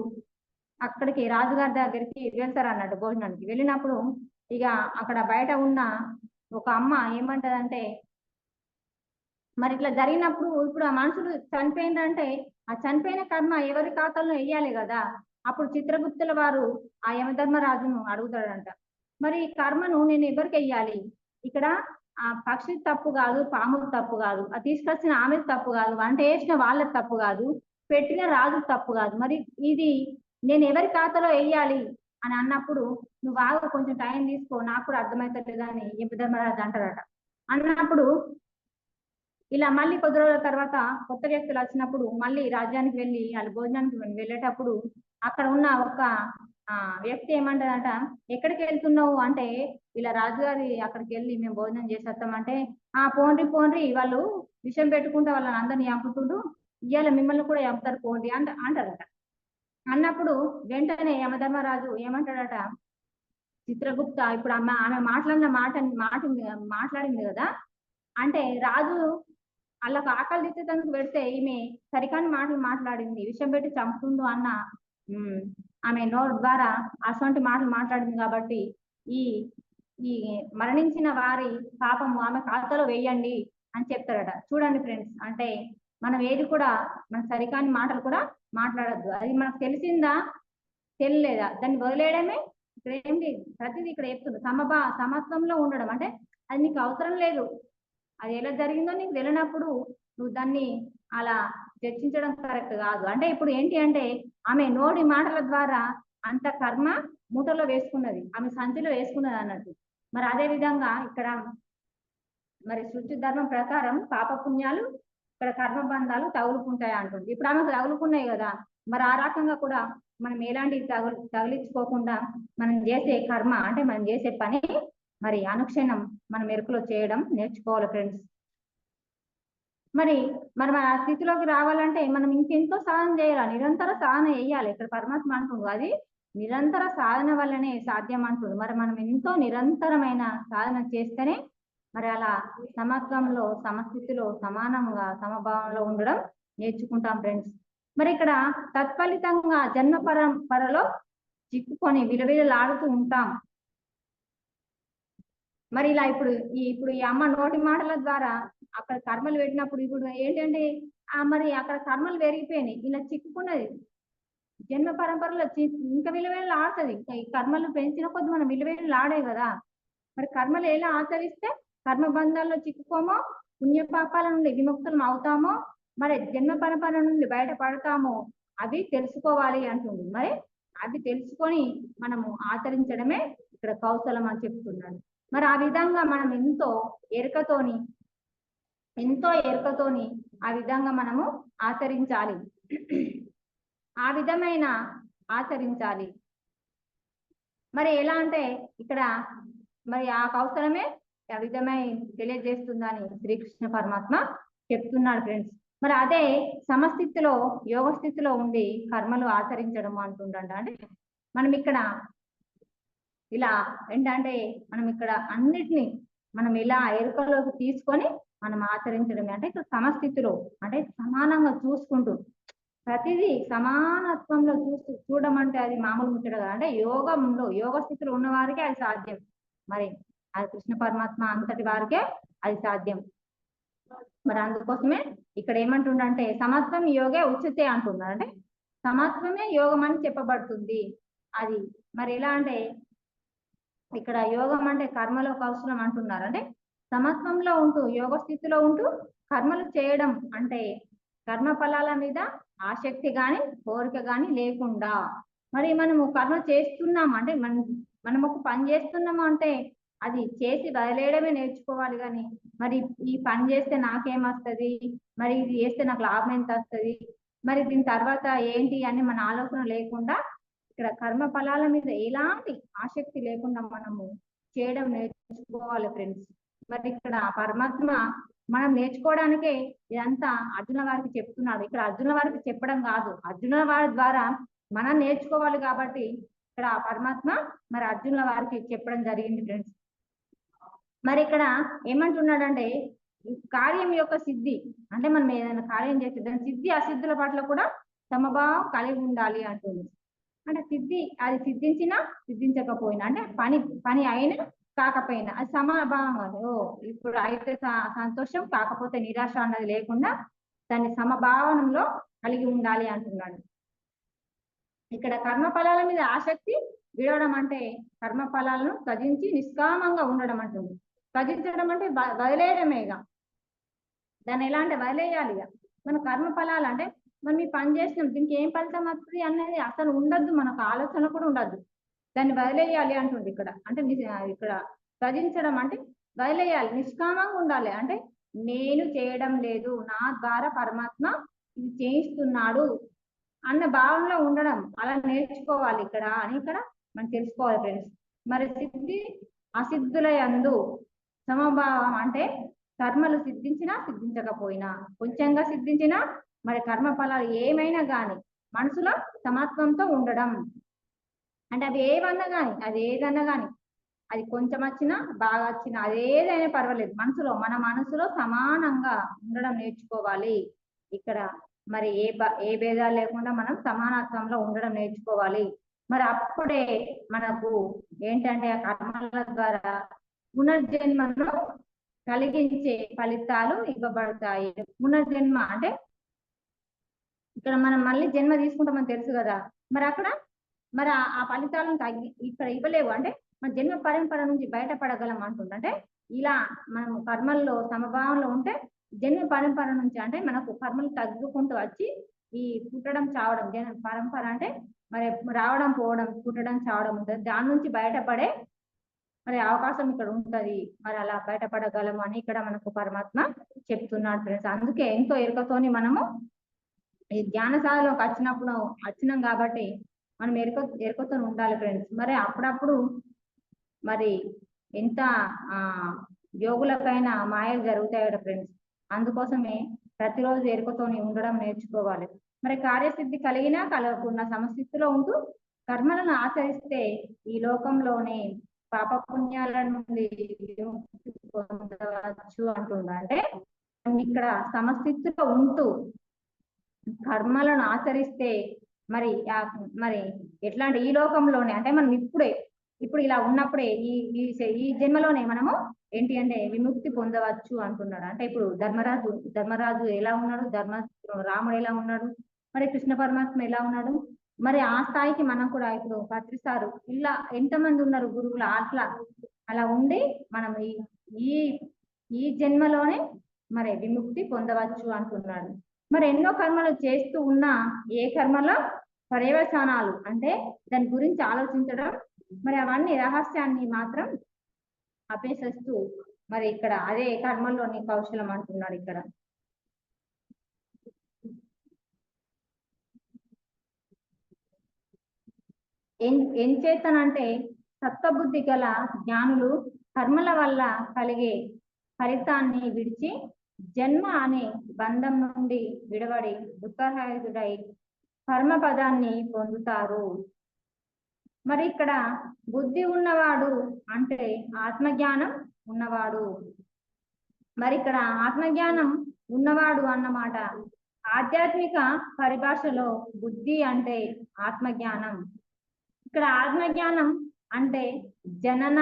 అక్కడికి రాజుగారి దగ్గరికి వెళ్తారు అన్నట్టు భోజనానికి. వెళ్ళినప్పుడు ఇక అక్కడ బయట ఉన్న ఒక అమ్మ ఏమంటదంటే మరి ఇట్లా జరిగినప్పుడు ఇప్పుడు ఆ మనుషులు చనిపోయిందంటే ఆ చనిపోయిన కర్మ ఎవరి ఖాతాలో వేయాలి కదా. అప్పుడు చిత్రగుప్తుల వారు ఆ యమధర్మరాజును అడుగుతాడంట, మరి ఈ కర్మను నేను ఎవరికి వెయ్యాలి? ఇక్కడ ఆ పక్షి తప్పు కాదు, పాము తప్పు కాదు, ఆ తీసుకొచ్చిన ఆమె తప్పు కాదు, వంట వేసిన వాళ్ళ తప్పు కాదు, పెట్టిన రాజు తప్పు కాదు, మరి ఇది నేను ఎవరి ఖాతాలో వేయాలి అని అన్నప్పుడు నువ్వు బాగా కొంచెం టైం తీసుకో, నాకు కూడా అర్థమవుతలేదు అని యమధర్మరాజు అంటారట. అన్నప్పుడు ఇలా మళ్ళీ కొద్ది రోజుల తర్వాత కొత్త వ్యక్తులు వచ్చినప్పుడు మళ్ళీ రాజ్యానికి వాళ్ళు భోజనానికి వెళ్ళేటప్పుడు అక్కడ ఉన్న ఒక వ్యక్తి ఏమంటారంట, ఎక్కడికి వెళ్తున్నావు అంటే ఇలా రాజుగారి అక్కడికి వెళ్ళి మేము భోజనం చేసేస్తామంటే పోండ్రి వాళ్ళు విషయం పెట్టుకుంటే వాళ్ళని అందరినీ చంపుతుండ్రు, ఇవాళ మిమ్మల్ని కూడా చంపుతారు పోండి అంటారట. అన్నప్పుడు వెంటనే యమధర్మరాజు ఏమంటాడట, చిత్రగుప్త ఇప్పుడు ఆమె మాట్లాడిన మాట్లాడింది కదా, అంటే రాజు వాళ్ళకు ఆకలి తీర్చేందుకు పెడితే ఈమె సరికాని మాటలు మాట్లాడింది, విషం పెట్టి చంపుతుండు అన్న ఆమె నోరు ద్వారా అటువంటి మాటలు మాట్లాడింది కాబట్టి ఈ ఈ మరణించిన వారి పాపము ఆమె ఖాతాలో వేయండి అని చెప్తారట. చూడండి ఫ్రెండ్స్, అంటే మనం ఏది కూడా మన సరికాని మాటలు కూడా మాట్లాడద్దు. అది మనకు తెలిసిందా తెలియలేదా దాన్ని వదిలేయడమే ఇక్కడ ఏంటి ప్రతిదీ ఇక్కడ చెప్తుంది. సమత్వంలో ఉండడం అంటే అది నీకు అవసరం లేదు, అది ఎలా జరిగిందో నీకు తెలియనప్పుడు నువ్వు దాన్ని అలా చర్చించడం కరెక్ట్ కాదు. అంటే ఇప్పుడు ఏంటి అంటే ఆమె నోటి మాటల ద్వారా అంత కర్మ మూటలో వేసుకున్నది, ఆమె సంచిలో వేసుకున్నది అన్నట్టు. మరి అదే విధంగా ఇక్కడ మరి సృష్టి ధర్మం ప్రకారం పాప పుణ్యాలు ఇక్కడ కర్మ బంధాలు తగులుకుంటాయి అంటుంది. ఇప్పుడు ఆమెకు తగులుకున్నాయి కదా, మరి ఆ రకంగా కూడా మనం ఎలాంటి తగిలించుకోకుండా మనం చేసే కర్మ అంటే మనం చేసే పని మరి అనుక్షణం మనం మెరుకులో చేయడం నేర్చుకోవాలి ఫ్రెండ్స్. మరి మనం ఆ స్థితిలోకి రావాలంటే మనం ఇంకెంతో సాధన చేయాలి, నిరంతర సాధన చేయాలి. ఇక్కడ పరమాత్మ అంటుండు అది నిరంతర సాధన వల్లనే సాధ్యం అంటుంది. మరి మనం ఎంతో నిరంతరమైన సాధన చేస్తేనే మరి అలా సమత్వంలో సమస్థితిలో సమానంగా సమభావంలో ఉండడం నేర్చుకుంటాం ఫ్రెండ్స్. మరి ఇక్కడ తత్ఫలితంగా జన్మ పరంపరలో చిక్కుకొని విలువిలాడుతూ ఉంటాం. మరి ఇలా ఇప్పుడు ఈ అమ్మ నోటి మాటల ద్వారా అక్కడ కర్మలు పెట్టినప్పుడు ఇప్పుడు ఏంటంటే మరి అక్కడ కర్మలు పెరిగిపోయినాయి, ఇలా చిక్కుకున్నది జన్మ పరంపరలో ఇంకా విలువలు ఆడుతుంది. ఈ కర్మలు పెంచిన కొద్ది మనం విలువలు ఆడే కదా. మరి కర్మలు ఎలా ఆచరిస్తే కర్మ బంధాల్లో చిక్కుకోమో, పుణ్యపాపాల నుండి విముక్తులం అవుతామో, మరి జన్మ పరంపర నుండి బయటపడతామో అవి తెలుసుకోవాలి అంటుంది. మరి అవి తెలుసుకొని మనము ఆచరించడమే ఇక్కడ కౌశలం అని చెప్తున్నాడు. మరి ఆ విధంగా మనం ఎంతో ఎరుకతోని ఆ విధంగా మనము ఆచరించాలి, ఆ విధమైన ఆచరించాలి. మరి ఎలా అంటే ఇక్కడ మరి ఆ కౌశలమే ఆ విధమై తెలియజేస్తుందని శ్రీకృష్ణ పరమాత్మ చెప్తున్నాడు ఫ్రెండ్స్. మరి అదే సమస్థితిలో యోగ స్థితిలో ఉండి కర్మలు ఆచరించడం అంటుండంట. అంటే మనం ఇక్కడ ఇలా ఏంటంటే మనం ఇక్కడ అన్నిటినీ మనం ఇలా ఎరుకలోకి తీసుకొని మనం ఆచరించడమే. అంటే ఇక్కడ సమస్థితిలో అంటే సమానంగా చూసుకుంటూ ప్రతిదీ సమానత్వంలో చూడడం అంటే అది మామూలు ముచ్చట కదా. అంటే యోగ స్థితిలో ఉన్న వారికే అది సాధ్యం. మరి అది కృష్ణ పరమాత్మ అంతటి వారికే అది సాధ్యం. మరి అందుకోసమే ఇక్కడ ఏమంటుండంటే సమత్వం యోగే ఉచితే అంటున్నారు. అంటే సమత్వమే యోగం అని చెప్పబడుతుంది. అది మరి ఎలా అంటే ఇక్కడ యోగం అంటే కర్మలో కౌశలం అంటున్నారు. అంటే సమత్వంలో ఉంటూ యోగ స్థితిలో ఉంటూ కర్మలు చేయడం అంటే కర్మ ఫలాల మీద ఆసక్తి గాని కోరిక గాని లేకుండా మరి మనము కర్మ చేస్తున్నాం అంటే మనం ఒక పని చేస్తున్నాము అంటే అది చేసి వదిలేయడమే నేర్చుకోవాలి. కానీ మరి ఈ పని చేస్తే నాకేమొస్తుంది, మరి ఇది చేస్తే నాకు లాభం ఎంత వస్తుంది, మరి దీని తర్వాత ఏంటి అని మన ఆలోచన లేకుండా ఇక్కడ కర్మ ఫలాల మీద ఎలాంటి ఆసక్తి లేకుండా మనము చేయడం నేర్చుకోవాలి ఫ్రెండ్స్. మరి ఇక్కడ పరమాత్మ మనం నేర్చుకోవడానికే ఇదంతా అర్జున వారికి చెప్తున్నాడు. ఇక్కడ అర్జున వారికి చెప్పడం కాదు, అర్జున వారి ద్వారా మనం నేర్చుకోవాలి. కాబట్టి ఇక్కడ పరమాత్మ మరి అర్జునుల వారికి చెప్పడం జరిగింది ఫ్రెండ్స్. మరి ఇక్కడ ఏమంటున్నాడంటే కార్యం యొక్క సిద్ధి అంటే మనం ఏదైనా కార్యం చేస్తే దాని సిద్ధి అసిద్ధుల పట్ల కూడా సమభావం కలిగి ఉండాలి అంటుంది. అంటే అది సిద్ధించినా సిద్ధించకపోయినా అంటే పని అయినా కాకపోయినా అది సమభావంగా ఇప్పుడు అయితే సంతోషం కాకపోతే నిరాశ అన్నది లేకుండా దాన్ని సమభావనంలో కలిగి ఉండాలి అంటున్నాడు. ఇక్కడ కర్మ ఫలాల మీద ఆసక్తి విడవడం అంటే కర్మ ఫలాలను త్యజించి నిష్కామంగా ఉండడం అంటుంది. త్యజించడం అంటే వదిలేయడమేగా. దాన్ని ఎలా అంటే వదిలేయాలి. ఇక మన కర్మ ఫలాలు అంటే మనం ఈ పని చేసినాం దీనికి ఏం ఫలితం వస్తుంది అనేది అసలు ఉండద్దు, మనకు ఆలోచన కూడా ఉండద్దు, దాన్ని వదిలేయాలి అంటుంది ఇక్కడ. అంటే ఇక్కడ త్యజించడం అంటే వదిలేయాలి, నిష్కామంగా ఉండాలి. అంటే నేను చేయడం లేదు, నా ద్వారా పరమాత్మ ఇది చేయిస్తున్నాడు అన్న భావంలో ఉండడం అలా నేర్చుకోవాలి ఇక్కడ అని ఇక్కడ మనం తెలుసుకోవాలి ఫ్రెండ్స్. మరి సిద్ధి అసిద్ధుల యందు సమభావం అంటే కర్మలు సిద్ధించినా సిద్ధించకపోయినా కొంచెంగా సిద్ధించినా మరి కర్మ ఫలాలు ఏమైనా కానీ మనసులో సమత్వంతో ఉండడం, అంటే అవి ఏమన్నా కానీ అది ఏదన్నా కానీ అది కొంచెం వచ్చినా బాగా వచ్చినా అది ఏదైనా పర్వాలేదు, మన మనసులో సమానంగా ఉండడం నేర్చుకోవాలి. ఇక్కడ మరి ఏ భేదాలు లేకుండా మనం సమానత్వంలో ఉండడం నేర్చుకోవాలి. మరి అప్పుడే మనకు ఏంటంటే ఆ కర్మల ద్వారా పునర్జన్మను కలిగించే ఫలితాలు ఇవ్వబడతాయి. పునర్జన్మ అంటే ఇక్కడ మనం మళ్ళీ జన్మ తీసుకుంటామని తెలుసు కదా, మరి అక్కడ మరి ఆ ఫలితాలను ఇక్కడ ఇవ్వలేవు. అంటే మన జన్మ పరంపర నుంచి బయటపడగలం అంటుంది. అంటే ఇలా మనం కర్మల్లో సమభావంలో ఉంటే జన్మ పరంపర నుంచి అంటే మనకు కర్మలు తగ్గుకుంటూ వచ్చి ఈ పుట్టడం చావడం జన్మ పరంపర అంటే మరి రావడం పోవడం పుట్టడం చావడం ఉంటుంది. దాని నుంచి బయటపడే మరి అవకాశం ఇక్కడ ఉంటది. మరి అలా బయటపడగలము అని ఇక్కడ మనకు పరమాత్మ చెప్తున్నాడు ఫ్రెండ్స్. అందుకే ఎంతో ఎరుకతోని మనము ఈ ధ్యాన సాధనలోకి వచ్చినాం కాబట్టి మనం ఎరుకతో ఉండాలి ఫ్రెండ్స్. మరి అప్పుడప్పుడు మరి ఎంత యోగులకైనా మాయలు జరుగుతాయట ఫ్రెండ్స్. అందుకోసమే ప్రతిరోజు ఎరుకతోని ఉండడం నేర్చుకోవాలి. మరి కార్యసిద్ధి కలిగినా కలగకున్న సమస్థితిలో ఉంటూ కర్మలను ఆచరిస్తే ఈ లోకంలోనే పాప పుణ్యాల నుండి పొందవచ్చు అంటుండ. అంటే ఇక్కడ సమస్థితిలో ఉంటూ కర్మలను ఆచరిస్తే మరి ఎట్లాంటి ఈ లోకంలోనే అంటే మనం ఇప్పుడు ఇలా ఉన్నప్పుడే ఈ జన్మలోనే మనము ఏంటి అంటే విముక్తి పొందవచ్చు అంటున్నాడు. అంటే ఇప్పుడు ధర్మరాజు ఎలా ఉన్నాడు, రాముడు ఎలా ఉన్నాడు, మరి కృష్ణ పరమాత్మ ఎలా ఉన్నాడు, మరి ఆ స్థాయికి మనం కూడా ఇప్పుడు పత్రిస్తారు ఇలా ఎంతమంది ఉన్నారు గురువులు అలా ఉండి మనం ఈ జన్మలోనే మరి విముక్తి పొందవచ్చు అంటున్నాడు. మరి ఎన్నో కర్మలు చేస్తూ ఉన్నా ఏ కర్మలో పర్యవసానాలు అంటే దాని గురించి ఆలోచించడం మరి అవన్నీ రహస్యాన్ని మాత్రం అపేక్షిస్తూ మరి ఇక్కడ అదే కర్మల్లోని కౌశలం అంటున్నాడు. ఇక్కడ ఏం చేతనంటే సత్వబుద్ధి గల జ్ఞానులు కర్మల వల్ల కలిగే ఫలితాన్ని విడిచి జన్మ అనే బంధం నుండి విడవడి దుఃఖరహితుడై పరమపదాన్ని పొందుతారు. మరి ఇక్కడ బుద్ధి ఉన్నవాడు అంటే ఆత్మజ్ఞానం ఉన్నవాడు. మరి ఇక్కడ ఆత్మజ్ఞానం ఉన్నవాడు అన్నమాట ఆధ్యాత్మిక పరిభాషలో బుద్ధి అంటే ఆత్మజ్ఞానం. ఇక్కడ ఆత్మజ్ఞానం అంటే జనన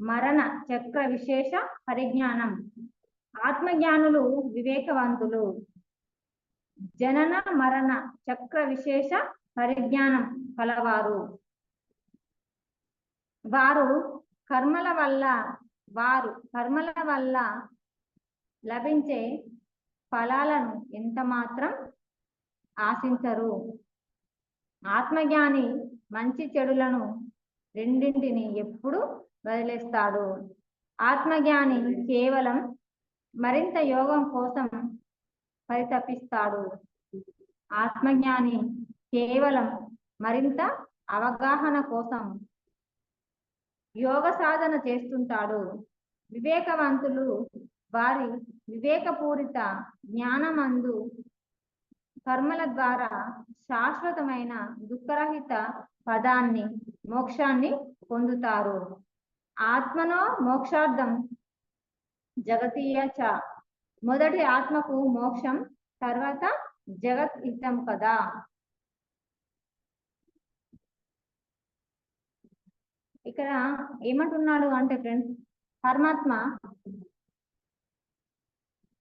మరణ చక్ర విశేష పరిజ్ఞానం. ఆత్మజ్ఞానులు వివేకవంతులు. జనన మరణ చక్ర విశేష పరిజ్ఞానం కలవారు. వారు కర్మల వల్ల లభించే ఫలాలను ఎంత మాత్రం ఆశించరు. ఆత్మజ్ఞాని మంచి చెడులను రెండింటిని ఎప్పుడు వదిలేస్తాడు. ఆత్మజ్ఞాని కేవలం మరింత యోగం కోసం పరితపిస్తాడు. ఆత్మజ్ఞాని కేవలం మరింత అవగాహన కోసం యోగ సాధన చేస్తుంటాడు. వివేకవంతులు వారి వివేకపూరిత జ్ఞానమందు కర్మల ద్వారా శాశ్వతమైన దుఃఖరహిత పదాన్ని మోక్షాన్ని పొందుతారు. ఆత్మనో మోక్షార్థం జగతీయ చ. మొదటి ఆత్మకు మోక్షం, తర్వాత జగత్ హితం కదా. ఇక్కడ ఏమంటున్నాడు అంటే ఫ్రెండ్స్ పరమాత్మ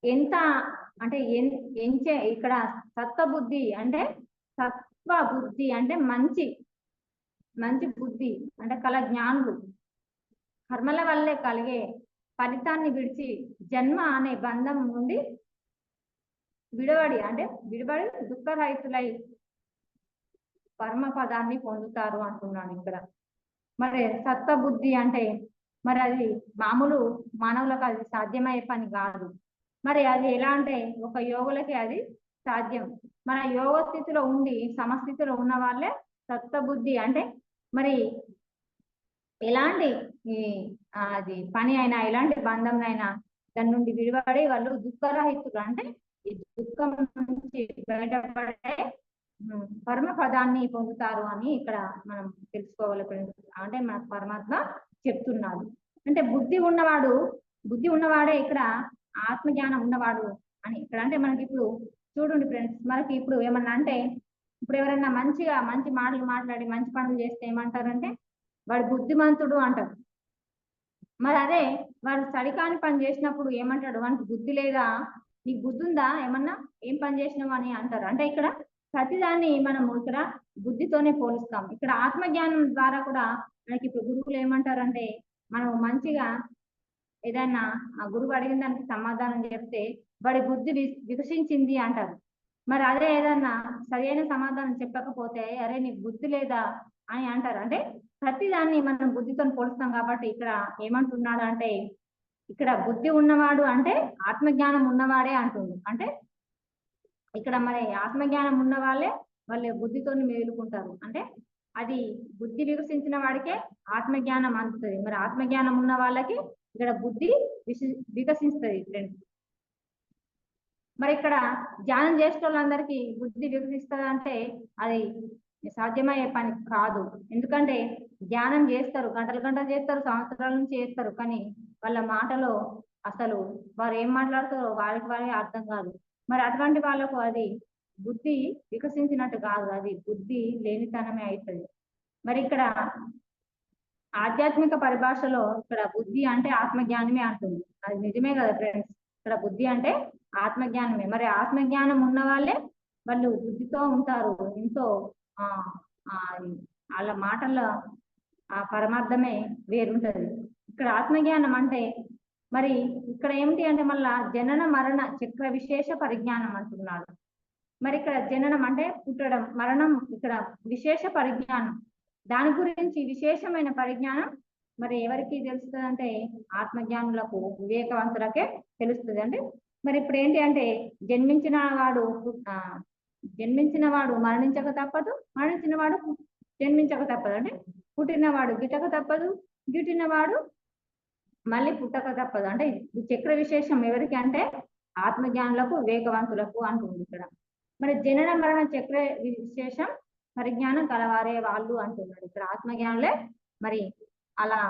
ఎంత అంటే ఇక్కడ సత్వబుద్ధి అంటే మంచి బుద్ధి అంటే కల జ్ఞానులు కర్మల వల్లే కలిగే ఫలితాన్ని విడిచి జన్మ అనే బంధం నుండి విడిబడి దుఃఖరహితులై పరమపదాన్ని పొందుతారు అంటున్నాను. ఇక్కడ మరి సత్వబుద్ధి అంటే మరి అది మామూలు మానవులకు అది సాధ్యమయ్యే పని కాదు. మరి అది ఎలా అంటే ఒక యోగులకి అది సాధ్యం. మన యోగ స్థితిలో ఉండి సమస్థితిలో ఉన్న వాళ్ళే సత్వబుద్ధి అంటే మరి ఎలాంటి అది పని అయినా ఎలాంటి బంధంనైనా దాని నుండి విడిపడి వాళ్ళు దుఃఖరహితులు అంటే ఈ దుఃఖం నుంచి బయటపడే పరమ పదాన్ని పొందుతారు అని ఇక్కడ మనం తెలుసుకోవాలి ఫ్రెండ్స్. అంటే మన పరమాత్మ చెప్తున్నాడు. అంటే బుద్ధి ఉన్నవాడే ఇక్కడ ఆత్మజ్ఞానం ఉన్నవాడు అని ఇక్కడ. అంటే మనకి ఇప్పుడు చూడండి ఫ్రెండ్స్, మనకి ఇప్పుడు ఏమన్నా అంటే ఇప్పుడు ఎవరైనా మంచి మాటలు మాట్లాడి మంచి పనులు చేస్తే ఏమంటారంటే వాడు బుద్ధిమంతుడు అంటారు. మరి అదే వాడు సరికాని పని చేసినప్పుడు ఏమంటాడు, వానికి బుద్ధి లేదా, నీకు బుద్ధి ఉందా, ఏమన్నా ఏం పని చేసినావు అని అంటారు. అంటే ఇక్కడ ప్రతిదాన్ని మనము ఇక్కడ బుద్ధితోనే పోలుస్తాం. ఇక్కడ ఆత్మజ్ఞానం ద్వారా కూడా మనకి ఇప్పుడు గురువులు ఏమంటారంటే మనం మంచిగా ఏదైనా ఆ గురువు అడిగిన దానికి సమాధానం చెప్తే వాడి బుద్ధి వికసించింది అంటారు. మరి అదే ఏదన్నా సరైన సమాధానం చెప్పకపోతే అరే నీకు బుద్ధి లేదా అని అంటారు. అంటే ప్రతిదాన్ని మనం బుద్ధితో పోలుస్తాం. కాబట్టి ఇక్కడ ఏమంటున్నాడు అంటే ఇక్కడ బుద్ధి ఉన్నవాడు అంటే ఆత్మజ్ఞానం ఉన్నవాడే అంటుంది. అంటే ఇక్కడ మరి ఆత్మజ్ఞానం ఉన్న వాళ్ళే బుద్ధితో మేలుకుంటారు. అంటే అది బుద్ధి వికసించిన వాడికే ఆత్మజ్ఞానం అందుతుంది. మరి ఆత్మజ్ఞానం ఉన్న వాళ్ళకి ఇక్కడ బుద్ధి వికసిస్తుంది ఫ్రెండ్స్. మరి ఇక్కడ ధ్యానం చేసే వాళ్ళందరికీ బుద్ధి వికసిస్తుంది అంటే అది సాధ్యమయ్యే పని కాదు. ఎందుకంటే ధ్యానం చేస్తారు, గంటలు చేస్తారు, సంవత్సరాల నుంచి చేస్తారు, కానీ వాళ్ళ మాటలో అసలు వారు ఏం మాట్లాడుతారో వారికి అర్థం కాదు. మరి అటువంటి వాళ్ళకు అది బుద్ధి వికసించినట్టు కాదు, అది బుద్ధి లేనితనమే అవుతుంది. మరి ఇక్కడ ఆధ్యాత్మిక పరిభాషలో ఇక్కడ బుద్ధి అంటే ఆత్మజ్ఞానమే అంటుంది. అది నిజమే కదా ఫ్రెండ్స్. ఇక్కడ బుద్ధి అంటే ఆత్మజ్ఞానమే. మరి ఆత్మజ్ఞానం ఉన్న వాళ్ళు బుద్ధితో ఉంటారు. ఎంతో వాళ్ళ మాటల్లో ఆ పరమార్థమే వేరుంటది. ఇక్కడ ఆత్మజ్ఞానం అంటే మరి ఇక్కడ ఏమిటి అంటే మళ్ళా జనన మరణ చక్ర విశేష పరిజ్ఞానం అంటున్నాడు. మరి ఇక్కడ జననం అంటే పుట్టడం, మరణం ఇక్కడ విశేష పరిజ్ఞానం. దాని గురించి విశేషమైన పరిజ్ఞానం మరి ఎవరికి తెలుస్తుంది అంటే ఆత్మజ్ఞానులకు, వివేకవంతులకే తెలుస్తుంది. అంటే మరి ఇప్పుడు ఏంటి అంటే జన్మించిన వాడు మరణించక తప్పదు, మరణించిన వాడు జన్మించక తప్పదు. అంటే పుట్టినవాడు గిట్టక తప్పదు, గిట్టినవాడు మళ్ళీ పుట్టక తప్పదు. అంటే ఈ చక్ర విశేషం ఎవరికి అంటే ఆత్మజ్ఞానులకు, వివేకవంతులకు అంటుంది ఇక్కడ. మరి జనన మరణ చక్ర విశేషం పరిజ్ఞానం కలవారే వాళ్ళు అంటున్నాడు. ఇక్కడ ఆత్మజ్ఞానులే మరి అలా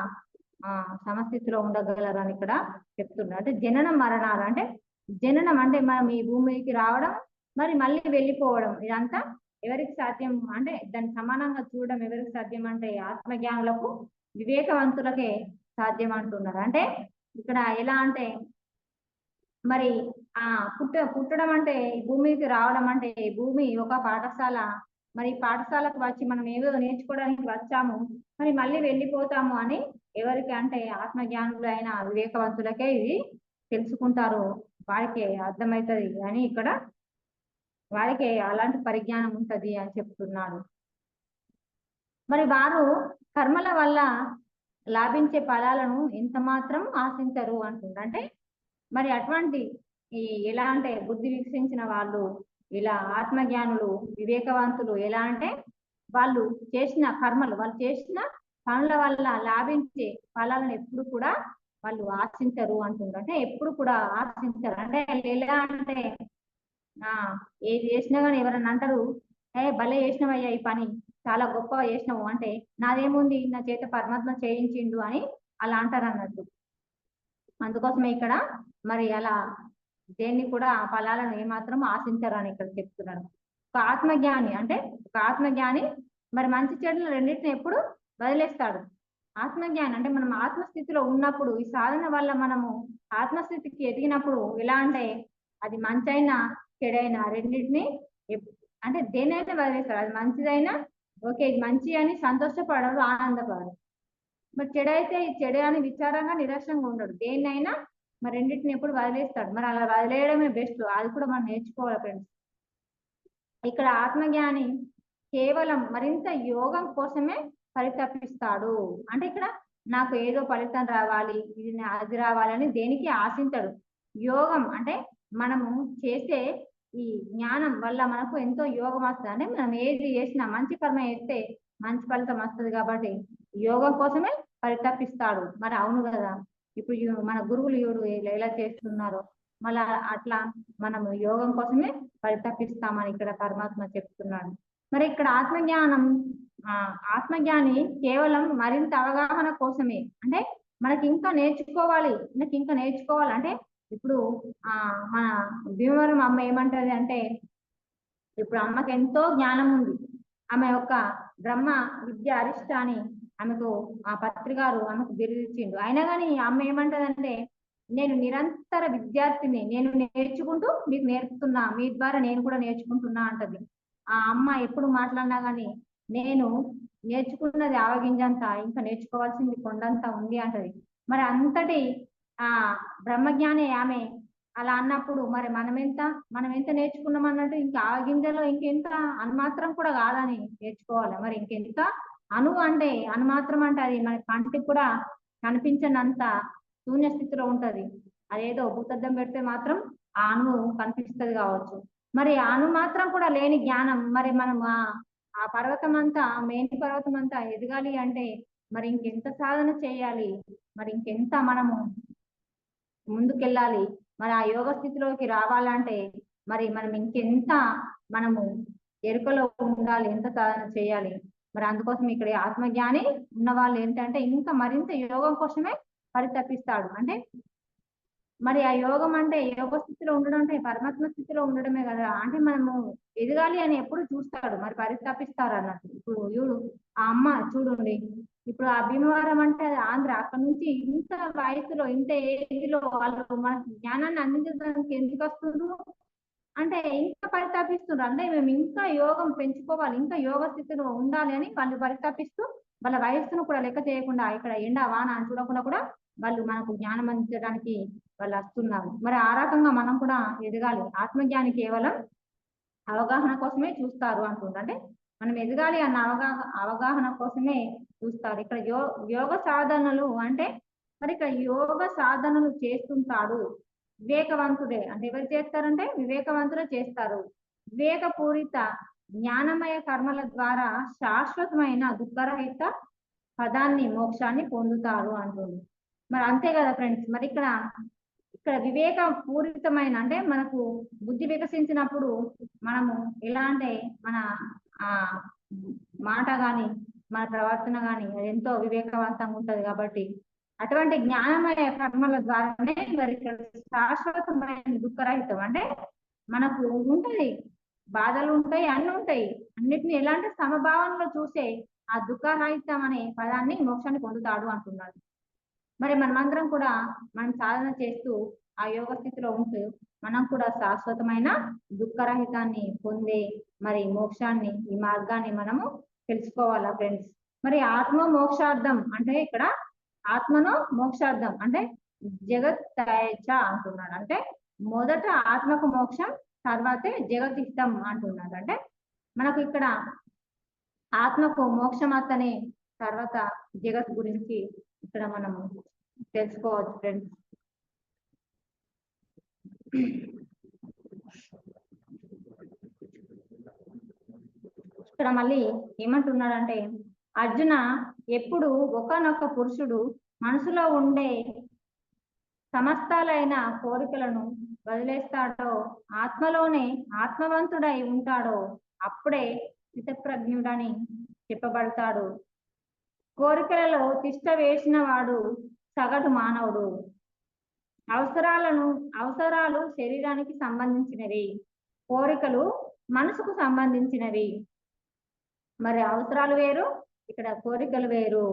సమస్థితిలో ఉండగలరు అని ఇక్కడ చెప్తున్నారు. అంటే జనన మరణాలు అంటే జననం అంటే మనం ఈ భూమికి రావడం, మరి మళ్ళీ వెళ్ళిపోవడం, ఇదంతా ఎవరికి సాధ్యం అంటే దాన్ని సమానంగా చూడడం ఎవరికి సాధ్యం అంటే ఆత్మజ్ఞానులకు, వివేకవంతులకే సాధ్యం అంటున్నారు. అంటే ఇక్కడ ఎలా అంటే మరి పుట్టడం అంటే భూమికి రావడం అంటే భూమి ఒక పాఠశాల. మరి పాఠశాలకు వచ్చి మనం ఏదో నేర్చుకోవడానికి వచ్చాము, మరి మళ్ళీ వెళ్ళిపోతాము అని ఎవరికి అంటే ఆత్మజ్ఞానులు అయిన వివేకవంతులకే ఇది తెలుసుకుంటారు, వారికి అర్థమవుతుంది అని ఇక్కడ వారికి అలాంటి పరిజ్ఞానం ఉంటది అని చెప్తున్నాడు. మరి వారు కర్మల వల్ల లాభించే ఫలాలను ఎంత మాత్రం ఆశించరు అంటుంది. అంటే మరి అటువంటి ఎలా అంటే బుద్ధి వికసించిన వాళ్ళు, ఇలా ఆత్మజ్ఞానులు, వివేకవంతులు ఎలా అంటే వాళ్ళు చేసిన కర్మలు, వాళ్ళు చేసిన పనుల వల్ల లాభించే ఫలాలను ఎప్పుడు కూడా వాళ్ళు ఆశించరు అంటున్నారు. అంటే ఎప్పుడు కూడా ఆశించరు. అంటే ఎలా అంటే ఏది చేసినా కానీ ఎవరన్నా అంటారు, భలే చేసినవయ్యా ఈ పని, చాలా గొప్పగా చేసినావు, అంటే నాదేముంది, నా చేత పరమాత్మ చేయించిండు అని అలా అంటారు అన్నట్టు. అందుకోసమే ఇక్కడ మరి అలా దేన్ని కూడా ఆ ఫలాలను ఏమాత్రం ఆశించరు అని ఇక్కడ చెప్తున్నారు. ఒక ఆత్మజ్ఞాని అంటే ఒక ఆత్మజ్ఞాని మరి మంచి చెడులు రెండింటిని ఎప్పుడు వదిలేస్తాడు. ఆత్మజ్ఞాని అంటే మనం ఆత్మస్థితిలో ఉన్నప్పుడు, ఈ సాధన వల్ల మనము ఆత్మస్థితికి ఎదిగినప్పుడు ఎలా అంటే అది మంచైనా చెడైనా రెండింటిని అంటే దేనైనా వదిలేస్తాడు. అది మంచిదైనా ఓకే ఇది మంచి అని సంతోషపడడు, ఆనందపడడు. మరి చెడైతే చెడు అని విచారంగా నిరాశంగా ఉండడు. దేన్నైనా మరి రెండింటిని ఎప్పుడు వదిలేస్తాడు. మరి అలా వదిలేయడమే బెస్ట్. అది కూడా మనం నేర్చుకోవాలి ఫ్రెండ్స్. ఇక్కడ ఆత్మజ్ఞాని కేవలం మరింత యోగం కోసమే పరితపిస్తాడు. అంటే ఇక్కడ నాకు ఏదో ఫలితం రావాలి, ఇది అది రావాలని దేనికి ఆశించడు. యోగం అంటే మనము చేసే ఈ జ్ఞానం వల్ల మనకు ఎంతో యోగం వస్తుంది. అంటే మనం ఏది చేసినా మంచి కర్మ చేస్తే మంచి ఫలితం వస్తుంది. కాబట్టి యోగం కోసమే పరితపిస్తాడు. మరి అవును కదా, ఇప్పుడు మన గురువులు ఎలా చేస్తున్నారో మళ్ళా అట్లా మనము యోగం కోసమే పరితపిస్తామని ఇక్కడ పరమాత్మ చెప్తున్నాడు. మరి ఇక్కడ ఆత్మజ్ఞాని కేవలం మరింత అవగాహన కోసమే, అంటే మనకి ఇంకా నేర్చుకోవాలి, అంటే ఇప్పుడు మన భీమవరం అమ్మ ఏమంటది అంటే, ఇప్పుడు అమ్మకి ఎంతో జ్ఞానం ఉంది, ఆమె యొక్క బ్రహ్మ విద్య అరిష్ట అని ఆమెకు ఆ పత్రికారు ఆమెకు బిరుదిచ్చిండు. అయినా కానీ అమ్మ ఏమంటదంటే, నేను నిరంతర విద్యార్థిని, నేను నేర్చుకుంటూ మీకు నేర్పుతున్నా, మీ ద్వారా నేను కూడా నేర్చుకుంటున్నా అంటది. ఆ అమ్మ ఎప్పుడు మాట్లాడినా కానీ నేను నేర్చుకున్నది ఆవగింజంతా, ఇంకా నేర్చుకోవాల్సింది కొండంతా ఉంది అంటది. మరి అంతటి ఆ బ్రహ్మజ్ఞాని ఆమె అలా అన్నప్పుడు మరి మనం ఎంత నేర్చుకున్నాం అన్నట్టు, ఇంకా ఆవగింజలో ఇంకెంత అనుమాత్రం కూడా కాదని నేర్చుకోవాలి. మరి ఇంకెంత అంటే అనుమాత్రం అంటే అది మన కంటికి కూడా కనిపించనంత శూన్య స్థితిలో ఉంటది. అదేదో భూతద్దం పెడితే మాత్రం ఆ అణువు కనిపిస్తుంది కావచ్చు. మరి ఆ అణు మాత్రం కూడా లేని జ్ఞానం, మరి మనం ఆ పర్వతం అంతా, మేని పర్వతం అంతా ఎదగాలి అంటే మరి ఇంకెంత సాధన చేయాలి, మరి ఇంకెంత మనము ముందుకెళ్ళాలి, మరి ఆ యోగ స్థితిలోకి రావాలంటే మరి మనం ఇంకెంత మనము ఎరుకలో ఉండాలి, ఎంత సాధన చేయాలి. మరి అందుకోసం ఇక్కడ ఆత్మజ్ఞాని ఉన్న వాళ్ళు ఏంటంటే ఇంకా మరింత యోగం కోసమే పరితపిస్తాడు. అంటే మరి ఆ యోగం అంటే యోగ స్థితిలో ఉండడం అంటే పరమాత్మ స్థితిలో ఉండడమే కదా. అంటే మనము ఎదగాలి అని ఎప్పుడు చూస్తాడు, మరి పరితపిస్తారు అన్నట్టు. ఇప్పుడు ఆ అమ్మ చూడండి, ఇప్పుడు ఆ భీమవరం అంటే అది ఆంధ్ర, అక్కడ నుంచి ఇంత వయసులో ఇంత ఏజ్లో వాళ్ళు మన జ్ఞానాన్ని అందించడానికి ఎందుకు వస్తున్నారు అంటే ఇంకా పరితపిస్తున్నారు. అంటే మేము ఇంకా యోగం పెంచుకోవాలి, ఇంకా యోగ స్థితిలో ఉండాలి అని వాళ్ళు పరితపిస్తూ వాళ్ళ వయస్సును కూడా లెక్క చేయకుండా, ఇక్కడ ఎండ వాన అని చూడకుండా కూడా వాళ్ళు మనకు జ్ఞానం అందించడానికి వాళ్ళు వస్తున్నారు. మరి ఆ రకంగా మనం కూడా ఎదగాలి. ఆత్మజ్ఞాని కేవలం అవగాహన కోసమే చూస్తారు అంటుంది. అంటే మనం ఎదగాలి అన్న అవగాహన కోసమే చూస్తారు. ఇక్కడ యోగ సాధనలు అంటే మరి ఇక్కడ యోగ సాధనలు చేస్తుంటాడు వివేకవంతుడే. అంటే ఎవరు చేస్తారంటే వివేకవంతులే చేస్తారు. వివేకపూరిత జ్ఞానమయ కర్మల ద్వారా శాశ్వతమైన దుఃఖరహిత పదాన్ని, మోక్షాన్ని పొందుతారు అంటుంది. మరి అంతే కదా ఫ్రెండ్స్. మరి ఇక్కడ వివేక పూరితమైన అంటే మనకు బుద్ధి వికసించినప్పుడు మనము ఎలా అంటే మన ఆ మాట గాని మన ప్రవర్తన గాని ఎంతో వివేకవంతంగా ఉంటది. కాబట్టి అటువంటి జ్ఞానమయ కర్మల ద్వారానే మరి ఇక్కడ శాశ్వతమైన దుఃఖరహితం, అంటే మనకు ఉంటది, బాధలు ఉంటాయి, అన్ని ఉంటాయి, అన్నిటిని ఎలాంటి సమభావంలో చూసే ఆ దుఃఖరహితం అనే పదాన్ని, మోక్షాన్ని పొందుతాడు అంటున్నాడు. మరి మనమందరం కూడా మనం సాధన చేస్తూ ఆ యోగ స్థితిలో ఉంటూ మనం కూడా శాశ్వతమైన దుఃఖరహితాన్ని పొందే మరి మోక్షాన్ని, ఈ మార్గాన్ని మనము తెలుసుకోవాలా ఫ్రెండ్స్. మరి ఆత్మ మోక్షార్థం అంటే ఇక్కడ ఆత్మను మోక్షార్థం అంటే జగత్ తయచ అంటున్నాడు. అంటే మొదట ఆత్మకు మోక్షం, తర్వాతే జగతిష్టం అంటున్నాడు. అంటే మనకు ఇక్కడ ఆత్మకు మోక్షం అతనే, తర్వాత జగత్ గురించి ఇక్కడ మనం తెలుసుకోవచ్చు ఫ్రెండ్స్. ఇక్కడ మళ్ళీ ఏమంటున్నాడంటే, అర్జున ఎప్పుడు ఒకనొక పురుషుడు మనసులో ఉండే సమస్తాలైన కోరికలను వదిలేస్తాడో, ఆత్మలోనే ఆత్మవంతుడై ఉంటాడో అప్పుడే స్థితప్రజ్ఞుడని చెప్పబడతాడు. కోరికలలో తిష్ట వేసిన వాడు సగటు మానవుడు. అవసరాలు శరీరానికి సంబంధించినవి, కోరికలు మనసుకు సంబంధించినవి. మరి అవసరాలు వేరు, ఇక్కడ కోరికలు వేరు.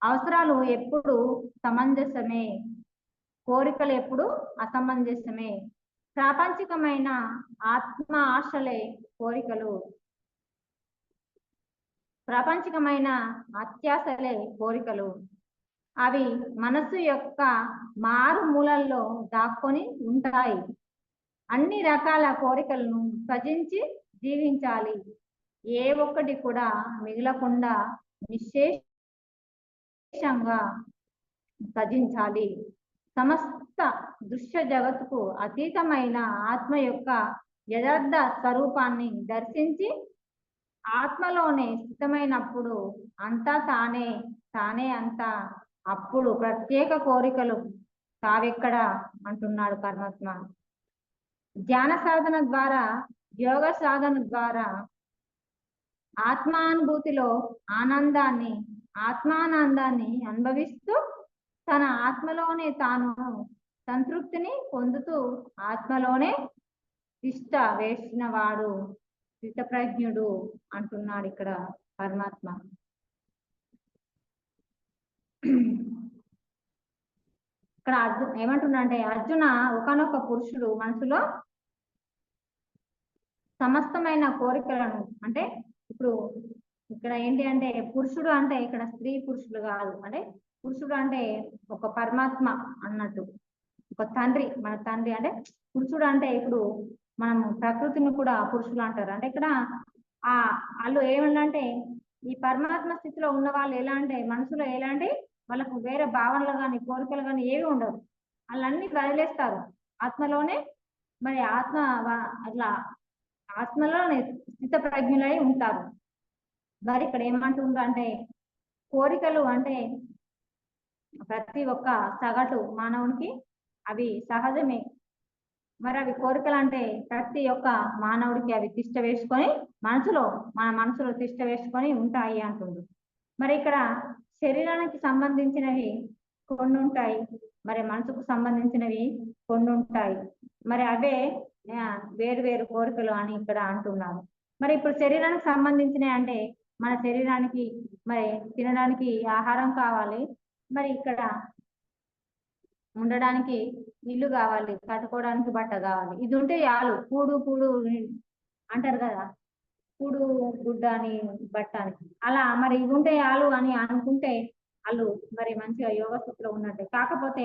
అవసరాలు ఎప్పుడు సమంజసమే, కోరికలు ఎప్పుడు అసమంజసమే. ప్రాపంచికమైన ఆత్మ ఆశలే కోరికలు, ప్రాపంచికమైన అత్యాశలే కోరికలు. అవి మనస్సు యొక్క మారుమూలల్లో దాక్కొని ఉంటాయి. అన్ని రకాల కోరికలను త్యజించి జీవించాలి. ఏ ఒక్కటి కూడా మిగలకుండా నిశ్శేషంగా త్యజించాలి. సమస్త దృశ్య జగత్తుకు అతీతమైన ఆత్మ యొక్క యథార్థ స్వరూపాన్ని దర్శించి ఆత్మలోనే స్థితమైనప్పుడు అంతా తానే అంతా, అప్పుడు ప్రత్యేక కోరికలు తావెక్కడ అంటున్నాడు పరమాత్మ. ధ్యాన సాధన ద్వారా, యోగ సాధన ద్వారా ఆత్మానుభూతిలో ఆత్మానందాన్ని అనుభవిస్తూ తన ఆత్మలోనే తాను సంతృప్తిని పొందుతూ ఆత్మలోనే తిష్ట వేసిన వాడు స్థితప్రజ్ఞుడు అంటున్నాడు ఇక్కడ పరమాత్మ. ఇక్కడ ఏమంటున్నా అంటే అర్జున, ఒకానొక పురుషుడు మనసులో సమస్తమైన కోరికలను, అంటే ఇప్పుడు ఇక్కడ ఏంటి అంటే పురుషుడు అంటే ఇక్కడ స్త్రీ పురుషులు కాదు, అంటే పురుషుడు అంటే ఒక పరమాత్మ అన్నట్టు, ఒక తండ్రి, మన తండ్రి. అంటే పురుషుడు అంటే ఇప్పుడు మనం ప్రకృతిని కూడా పురుషులు అంటారు. అంటే ఇక్కడ వాళ్ళు ఏమంటే ఈ పరమాత్మ స్థితిలో ఉన్న వాళ్ళు ఎలా అంటే మనసులో ఎలాంటి వాళ్ళకు వేరే భావనలు కానీ కోరికలు కానీ ఏవి ఉండవు, వాళ్ళన్నీ వదిలేస్తారు ఆత్మలోనే. మరి అట్లా ఆత్మలోనే స్థిత ప్రజ్ఞులై ఉంటారు. మరి ఇక్కడ ఏమంటుండ్రు అంటే కోరికలు అంటే ప్రతి ఒక్క సగటు మానవునికి అవి సహజమే. మరి అవి కోరికలు అంటే ప్రతి ఒక్క మానవుడికి అవి తిష్ట వేసుకొని మన మనసులో తిష్ట వేసుకొని ఉంటాయి అంటుండ్రు. మరి ఇక్కడ శరీరానికి సంబంధించినవి కొన్ని ఉంటాయి, మరి మనసుకు సంబంధించినవి కొన్ని ఉంటాయి. మరి అవే వేరు వేరు కోరికలు అని ఇక్కడ అంటున్నారు. మరి ఇప్పుడు శరీరానికి సంబంధించినవి అంటే మన శరీరానికి మరి తినడానికి ఆహారం కావాలి, మరి ఇక్కడ ఉండడానికి ఇల్లు కావాలి, కట్టుకోవడానికి బట్ట కావాలి. ఇది ఉంటే చాలు. కూడు అంటారు కదా, కూడు గుడ్డ అని బట్ట అని. అలా మరి ఇవి ఉంటే చాలు అని అనుకుంటే వాళ్ళు మరి మంచిగా యోగ స్థితిలో ఉన్నట్టే. కాకపోతే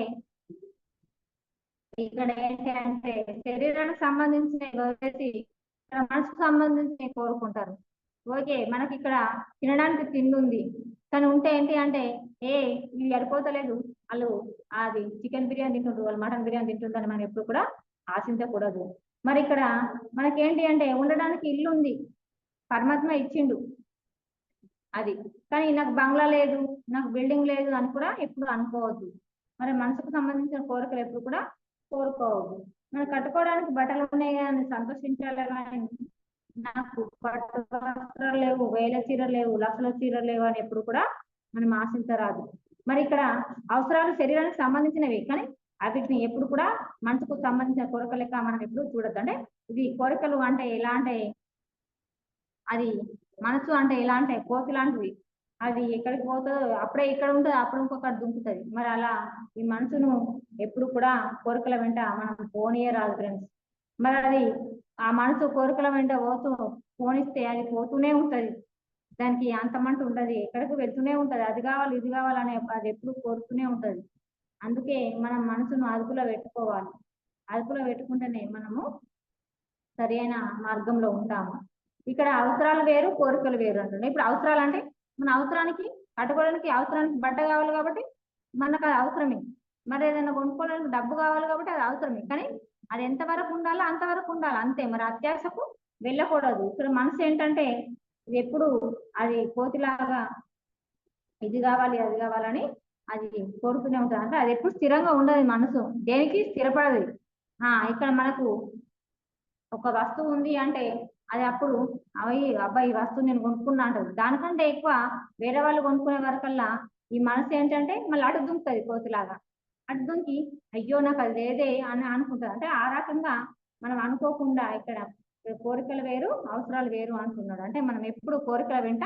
ఇక్కడ ఏంటి అంటే శరీరానికి సంబంధించినవి వదిలేసి మనసుకు సంబంధించినవి కోరుకుంటారు. ఓకే, మనకి ఇక్కడ తినడానికి తిండి ఉంది, కానీ ఉంటే ఏంటి అంటే ఇది సరిపోతలేదు, వాళ్ళు అది చికెన్ బిర్యానీ తింటుండ్రు, వాళ్ళు మటన్ బిర్యానీ తింటుందని మనం ఎప్పుడు కూడా ఆశించకూడదు. మరి ఇక్కడ మనకేంటి అంటే ఉండడానికి ఇల్లు ఉంది, పరమాత్మ ఇచ్చిండు అది, కానీ నాకు బంగ్లా లేదు, నాకు బిల్డింగ్ లేదు అని కూడా ఎప్పుడు అనుకోవద్దు. మరి మనసుకు సంబంధించిన కోరికలు ఎప్పుడు కూడా కోరుకోవద్దు. మనం కట్టుకోవడానికి బట్టలు ఉన్నాయి కానీ సంతోషించాలి, కానీ నాకు పట్టు వస్త్రాలు లేవు, వేల చీరలు లేవు, లక్షల చీరలు లేవు అని ఎప్పుడు కూడా మనం ఆశించరాదు. మరి ఇక్కడ అవసరాలు శరీరానికి సంబంధించినవి, కానీ వాటిని ఎప్పుడు కూడా మనసుకు సంబంధించిన కోరిక లెక్క మనం ఎప్పుడు చూడద్దు. అంటే ఇది కోరికలు అంటే ఎలా అంటే అది మనసు అంటే ఎలా అంటే కోతి లాంటిది, అది ఎక్కడికి పోతుందో అప్పుడే ఇక్కడ ఉంటుంది, అప్పుడు ఇంకొకటి దుంకుతుంది. మరి అలా ఈ మనసును ఎప్పుడు కూడా కోరికల వెంట మనం పోనీయరాదు ఫ్రెండ్స్. మరి అది ఆ మనసు కోరికల వెంట పోనిస్తే అది పోతూనే ఉంటది, దానికి అంతమంటూ ఉంటది, ఎక్కడికి వెళ్తూనే ఉంటది. అది కావాలి ఇది కావాలనే అది ఎప్పుడు కోరుతూనే ఉంటది. అందుకే మనం మనసును అదుపులో పెట్టుకోవాలి. అదుపులో పెట్టుకుంటేనే మనము సరి అయిన మార్గంలో ఉంటాము. ఇక్కడ అవసరాలు వేరు, కోరికలు వేరు అంటున్నాయి. ఇప్పుడు అవసరాలు అంటే మన అవసరానికి కట్టుకోవడానికి అవసరానికి బట్ట కావాలి కాబట్టి మనకు అది అవసరమే. మరి ఏదైనా కొనుక్కోవడానికి డబ్బు కావాలి కాబట్టి అది అవసరమే, కానీ అది ఎంతవరకు ఉండాలో అంతవరకు ఉండాలి అంతే. మరి అత్యాశకు వెళ్ళకూడదు. ఇక్కడ మనసు ఏంటంటే ఎప్పుడు అది కోతిలాగా ఇది కావాలి అది కావాలని అది కోరుతూనే ఉంటుంది. అంటే అది ఎప్పుడు స్థిరంగా ఉండదు, మనసు దేనికి స్థిరపడదు. ఇక్కడ మనకు ఒక వస్తువు ఉంది అంటే అది అప్పుడు అబ్బాయి ఈ వస్తువు నేను కొనుక్కున్నా అంటది. దానికంటే ఎక్కువ వేరే వాళ్ళు కొనుక్కునే వరకల్లా ఈ మనసు ఏంటంటే మళ్ళీ అటు దుంకుతుంది, కోతిలాగా అటు దుంకి అయ్యో నాకు అది లేదే అని అనుకుంటుంది. అంటే ఆ రకంగా మనం అనుకోకుండా ఇక్కడ కోరికలు వేరు, అవసరాలు వేరు అంటున్నాడు. అంటే మనం ఎప్పుడు కోరికల వెంట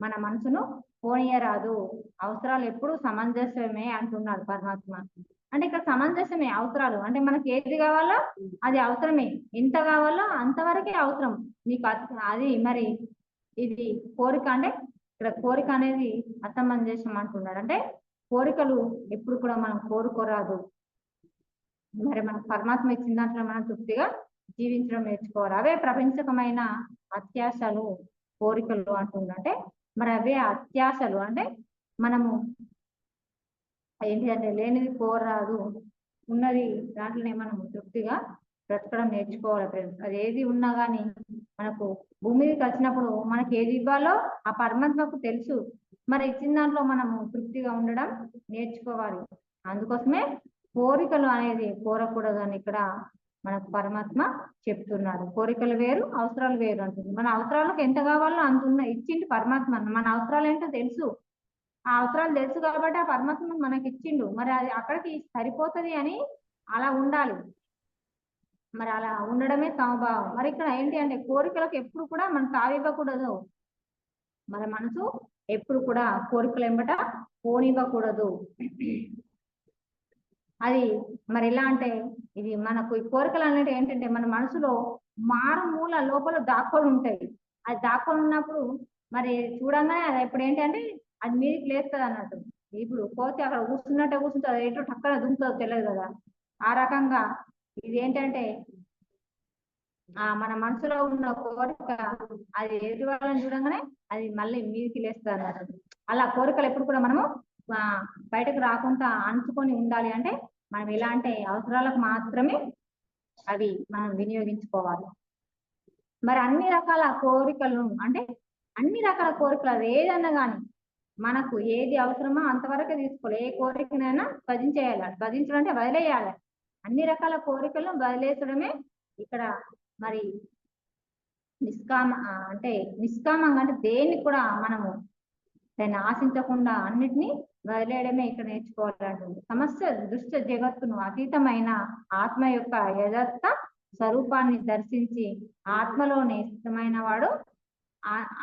మన మనసును పోనీయరాదు, అవసరాలు ఎప్పుడు సమంజసమే అంటున్నాడు పరమాత్మ. అంటే ఇక్కడ సమంజసమే అవసరాలు, అంటే మనకి ఏది కావాలో అది అవసరమే, ఎంత కావాలో అంతవరకే అవసరం నీకు. అది మరి ఇది కోరిక అంటే ఇక్కడ కోరిక అనేది అసమంజసం అంటున్నాడు. అంటే కోరికలు ఎప్పుడు కూడా మనం కోరుకోరాదు. మరి మన పరమాత్మ ఇచ్చిన దాంట్లో మనం తృప్తిగా జీవించడం నేర్చుకోవాలి. అవే ప్రపంచకమైన అత్యాశలు, కోరికలు అంటున్నాడు. అంటే మరి అవే అత్యాశలు, అంటే మనము ఏంటి అంటే లేనిది కోరాదు, ఉన్నది దాంట్లోనే మనం తృప్తిగా బ్రతకడం నేర్చుకోవాలి ఫ్రెండ్స్. అది ఏది ఉన్నా కానీ మనకు భూమి మీదకి వచ్చినప్పుడు మనకి ఏది ఇవ్వాలో ఆ పరమాత్మకు తెలుసు. మరి ఇచ్చిన దాంట్లో మనము తృప్తిగా ఉండడం నేర్చుకోవాలి. అందుకోసమే కోరికలు అనేది కోరకూడదు అని ఇక్కడ మనకు పరమాత్మ చెప్తున్నాడు. కోరికలు వేరు, అవసరాలు వేరు అంటుంది. మన అవసరాలకు ఎంత కావాలో అంత ఇచ్చిండు పరమాత్మ. మన అవసరాలు ఏంటో తెలుసు. ఆ అవసరాలు తెలుసు కాబట్టి ఆ పరమాత్మ మనకి ఇచ్చిండు. మరి అది అక్కడికి సరిపోతది అని అలా ఉండాలి. మరి అలా ఉండడమే సమభావం. మరి ఇక్కడ ఏంటి అంటే కోరికలకు ఎప్పుడు కూడా మనం తావివ్వకూడదు. మన మనసు ఎప్పుడు కూడా కోరికలు ఎంబట పోనివ్వకూడదు. అది మరి ఎలా అంటే ఇది మనకు ఈ కోరికలు అనేది ఏంటంటే మన మనసులో మారుమూల లోపల దాక్కొని ఉంటాయి. అది దాక్కొని ఉన్నప్పుడు మరి చూడంగానే అది ఇప్పుడు ఏంటంటే అది మీదకి లేస్తుంది అన్నట్టు. ఇప్పుడు కోతి అక్కడ కూర్చున్నట్టే కూర్చుంటుంది, ఎటు టక్కన దుంకుతుందో తెలియదు కదా. ఆ రకంగా ఇది ఏంటంటే మన మనసులో ఉన్న కోరిక అది ఎదుటి వాళ్ళని చూడంగానే అది మళ్ళీ మీదికి లేస్తుంది అన్నట్టు. అలా కోరికలు ఎప్పుడు కూడా మనము బయటకు రాకుండా అంచుకొని ఉండాలి. అంటే మనం ఎలాంటి అవసరాలకు మాత్రమే అవి మనం వినియోగించుకోవాలి. మరి అన్ని రకాల కోరికలను అంటే అన్ని రకాల కోరికలు అది ఏదన్నా కానీ మనకు ఏది అవసరమో అంతవరకే తీసుకోవాలి. ఏ కోరికనైనా భజించేయాలి. భజించడం అంటే వదిలేయాలి. అన్ని రకాల కోరికలను వదిలేసడమే ఇక్కడ మరి అంటే నిష్కామంగా అంటే దేన్ని కూడా మనము దాన్ని ఆశించకుండా అన్నిటినీ వదిలేయడమే ఇక్కడ నేర్చుకోవాలంటుంది. సమస్య దృష్ట జగత్తును అతీతమైన ఆత్మ యొక్క యథార్థ స్వరూపాన్ని దర్శించి ఆత్మలోనే స్థితమైన వాడు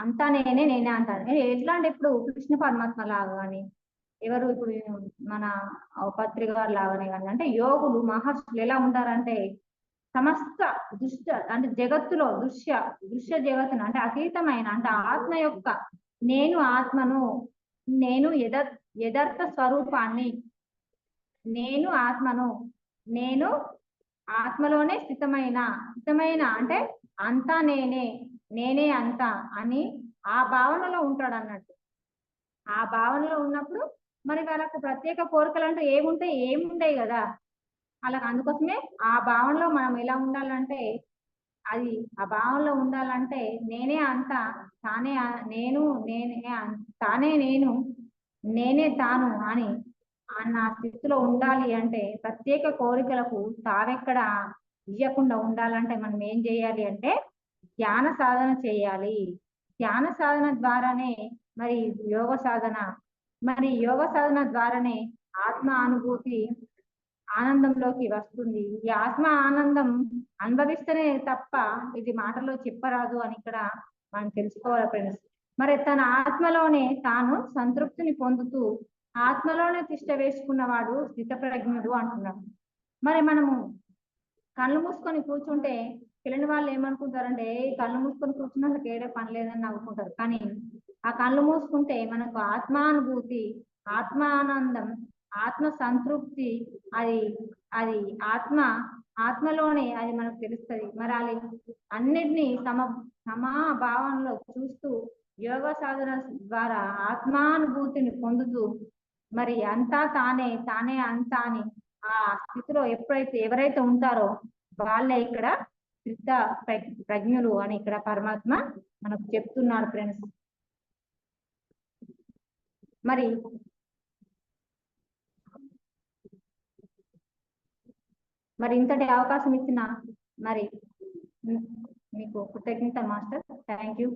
అంతా నేనే అంటాను. ఎట్లా అంటే ఇప్పుడు కృష్ణ పరమాత్మ లాగా కానీ ఎవరు ఇప్పుడు మన పత్రిక గారు లాగానే కానీ అంటే యోగులు మహర్షులు ఎలా ఉంటారంటే సమస్త అంటే జగత్తులో దృశ్య జగత్తును అంటే అతీతమైన అంటే ఆత్మ యొక్క నేను ఆత్మను నేను యథార్థ స్వరూపాన్ని నేను ఆత్మను నేను ఆత్మలోనే స్థితమైన అంటే అంతా నేనే అంతా అని ఆ భావనలో ఉంటాడు అన్నట్టు. ఆ భావనలో ఉన్నప్పుడు మరి వాళ్ళకు ప్రత్యేక కోరికలు అంటూ ఏముంటాయి కదా. అలా అందుకోసమే ఆ భావనలో మనం ఎలా ఉండాలంటే అది ఆ భావనలో ఉండాలంటే నేనే అంతా తానే నేనే తాను అని నా స్థితిలో ఉండాలి. అంటే ప్రత్యేక కోరికలకు తావెక్కడ ఇయ్యకుండా ఉండాలంటే మనం ఏం చేయాలి అంటే ధ్యాన సాధన చేయాలి. ధ్యాన సాధన ద్వారానే మరి యోగ సాధన ద్వారానే ఆత్మ అనుభూతి ఆనందంలోకి వస్తుంది. ఈ ఆత్మ ఆనందం అనుభవిస్తేనే తప్ప ఇది మాటలో చెప్పరాదు అని ఇక్కడ మనం తెలుసుకోవాలి ఫ్రెండ్స్. మరి తన ఆత్మలోనే తాను సంతృప్తిని పొందుతూ ఆత్మలోనే తిష్ట వేసుకున్నవాడు స్థితప్రజ్ఞుడు అంటున్నాడు. మరి మనము కళ్ళు మూసుకొని కూర్చుంటే పిల్లని వాళ్ళు ఏమనుకుంటారంటే కళ్ళు మూసుకొని కూర్చున్నా వాళ్ళకి ఏడే పని లేదని నవ్వుకుంటారు. కానీ ఆ కళ్ళు మూసుకుంటే మనకు ఆత్మానుభూతి, ఆత్మానందం, ఆత్మ సంతృప్తి అది ఆత్మలోనే అది మనకు తెలుస్తుంది. మరి అది అన్నిటినీ సమభావంలో చూస్తూ యోగ సాధన ద్వారా ఆత్మానుభూతిని పొందుతూ మరి అంతా తానే అంతా అని ఆ స్థితిలో ఎవరైతే ఉంటారో వాళ్ళే ఇక్కడ స్థిత ప్రజ్ఞులు అని ఇక్కడ పరమాత్మ మనకు చెప్తున్నాడు ఫ్రెండ్స్. మరి ఇంతటి అవకాశం ఇచ్చిన మరి మీకు కృతజ్ఞత మాస్టర్. Thank you.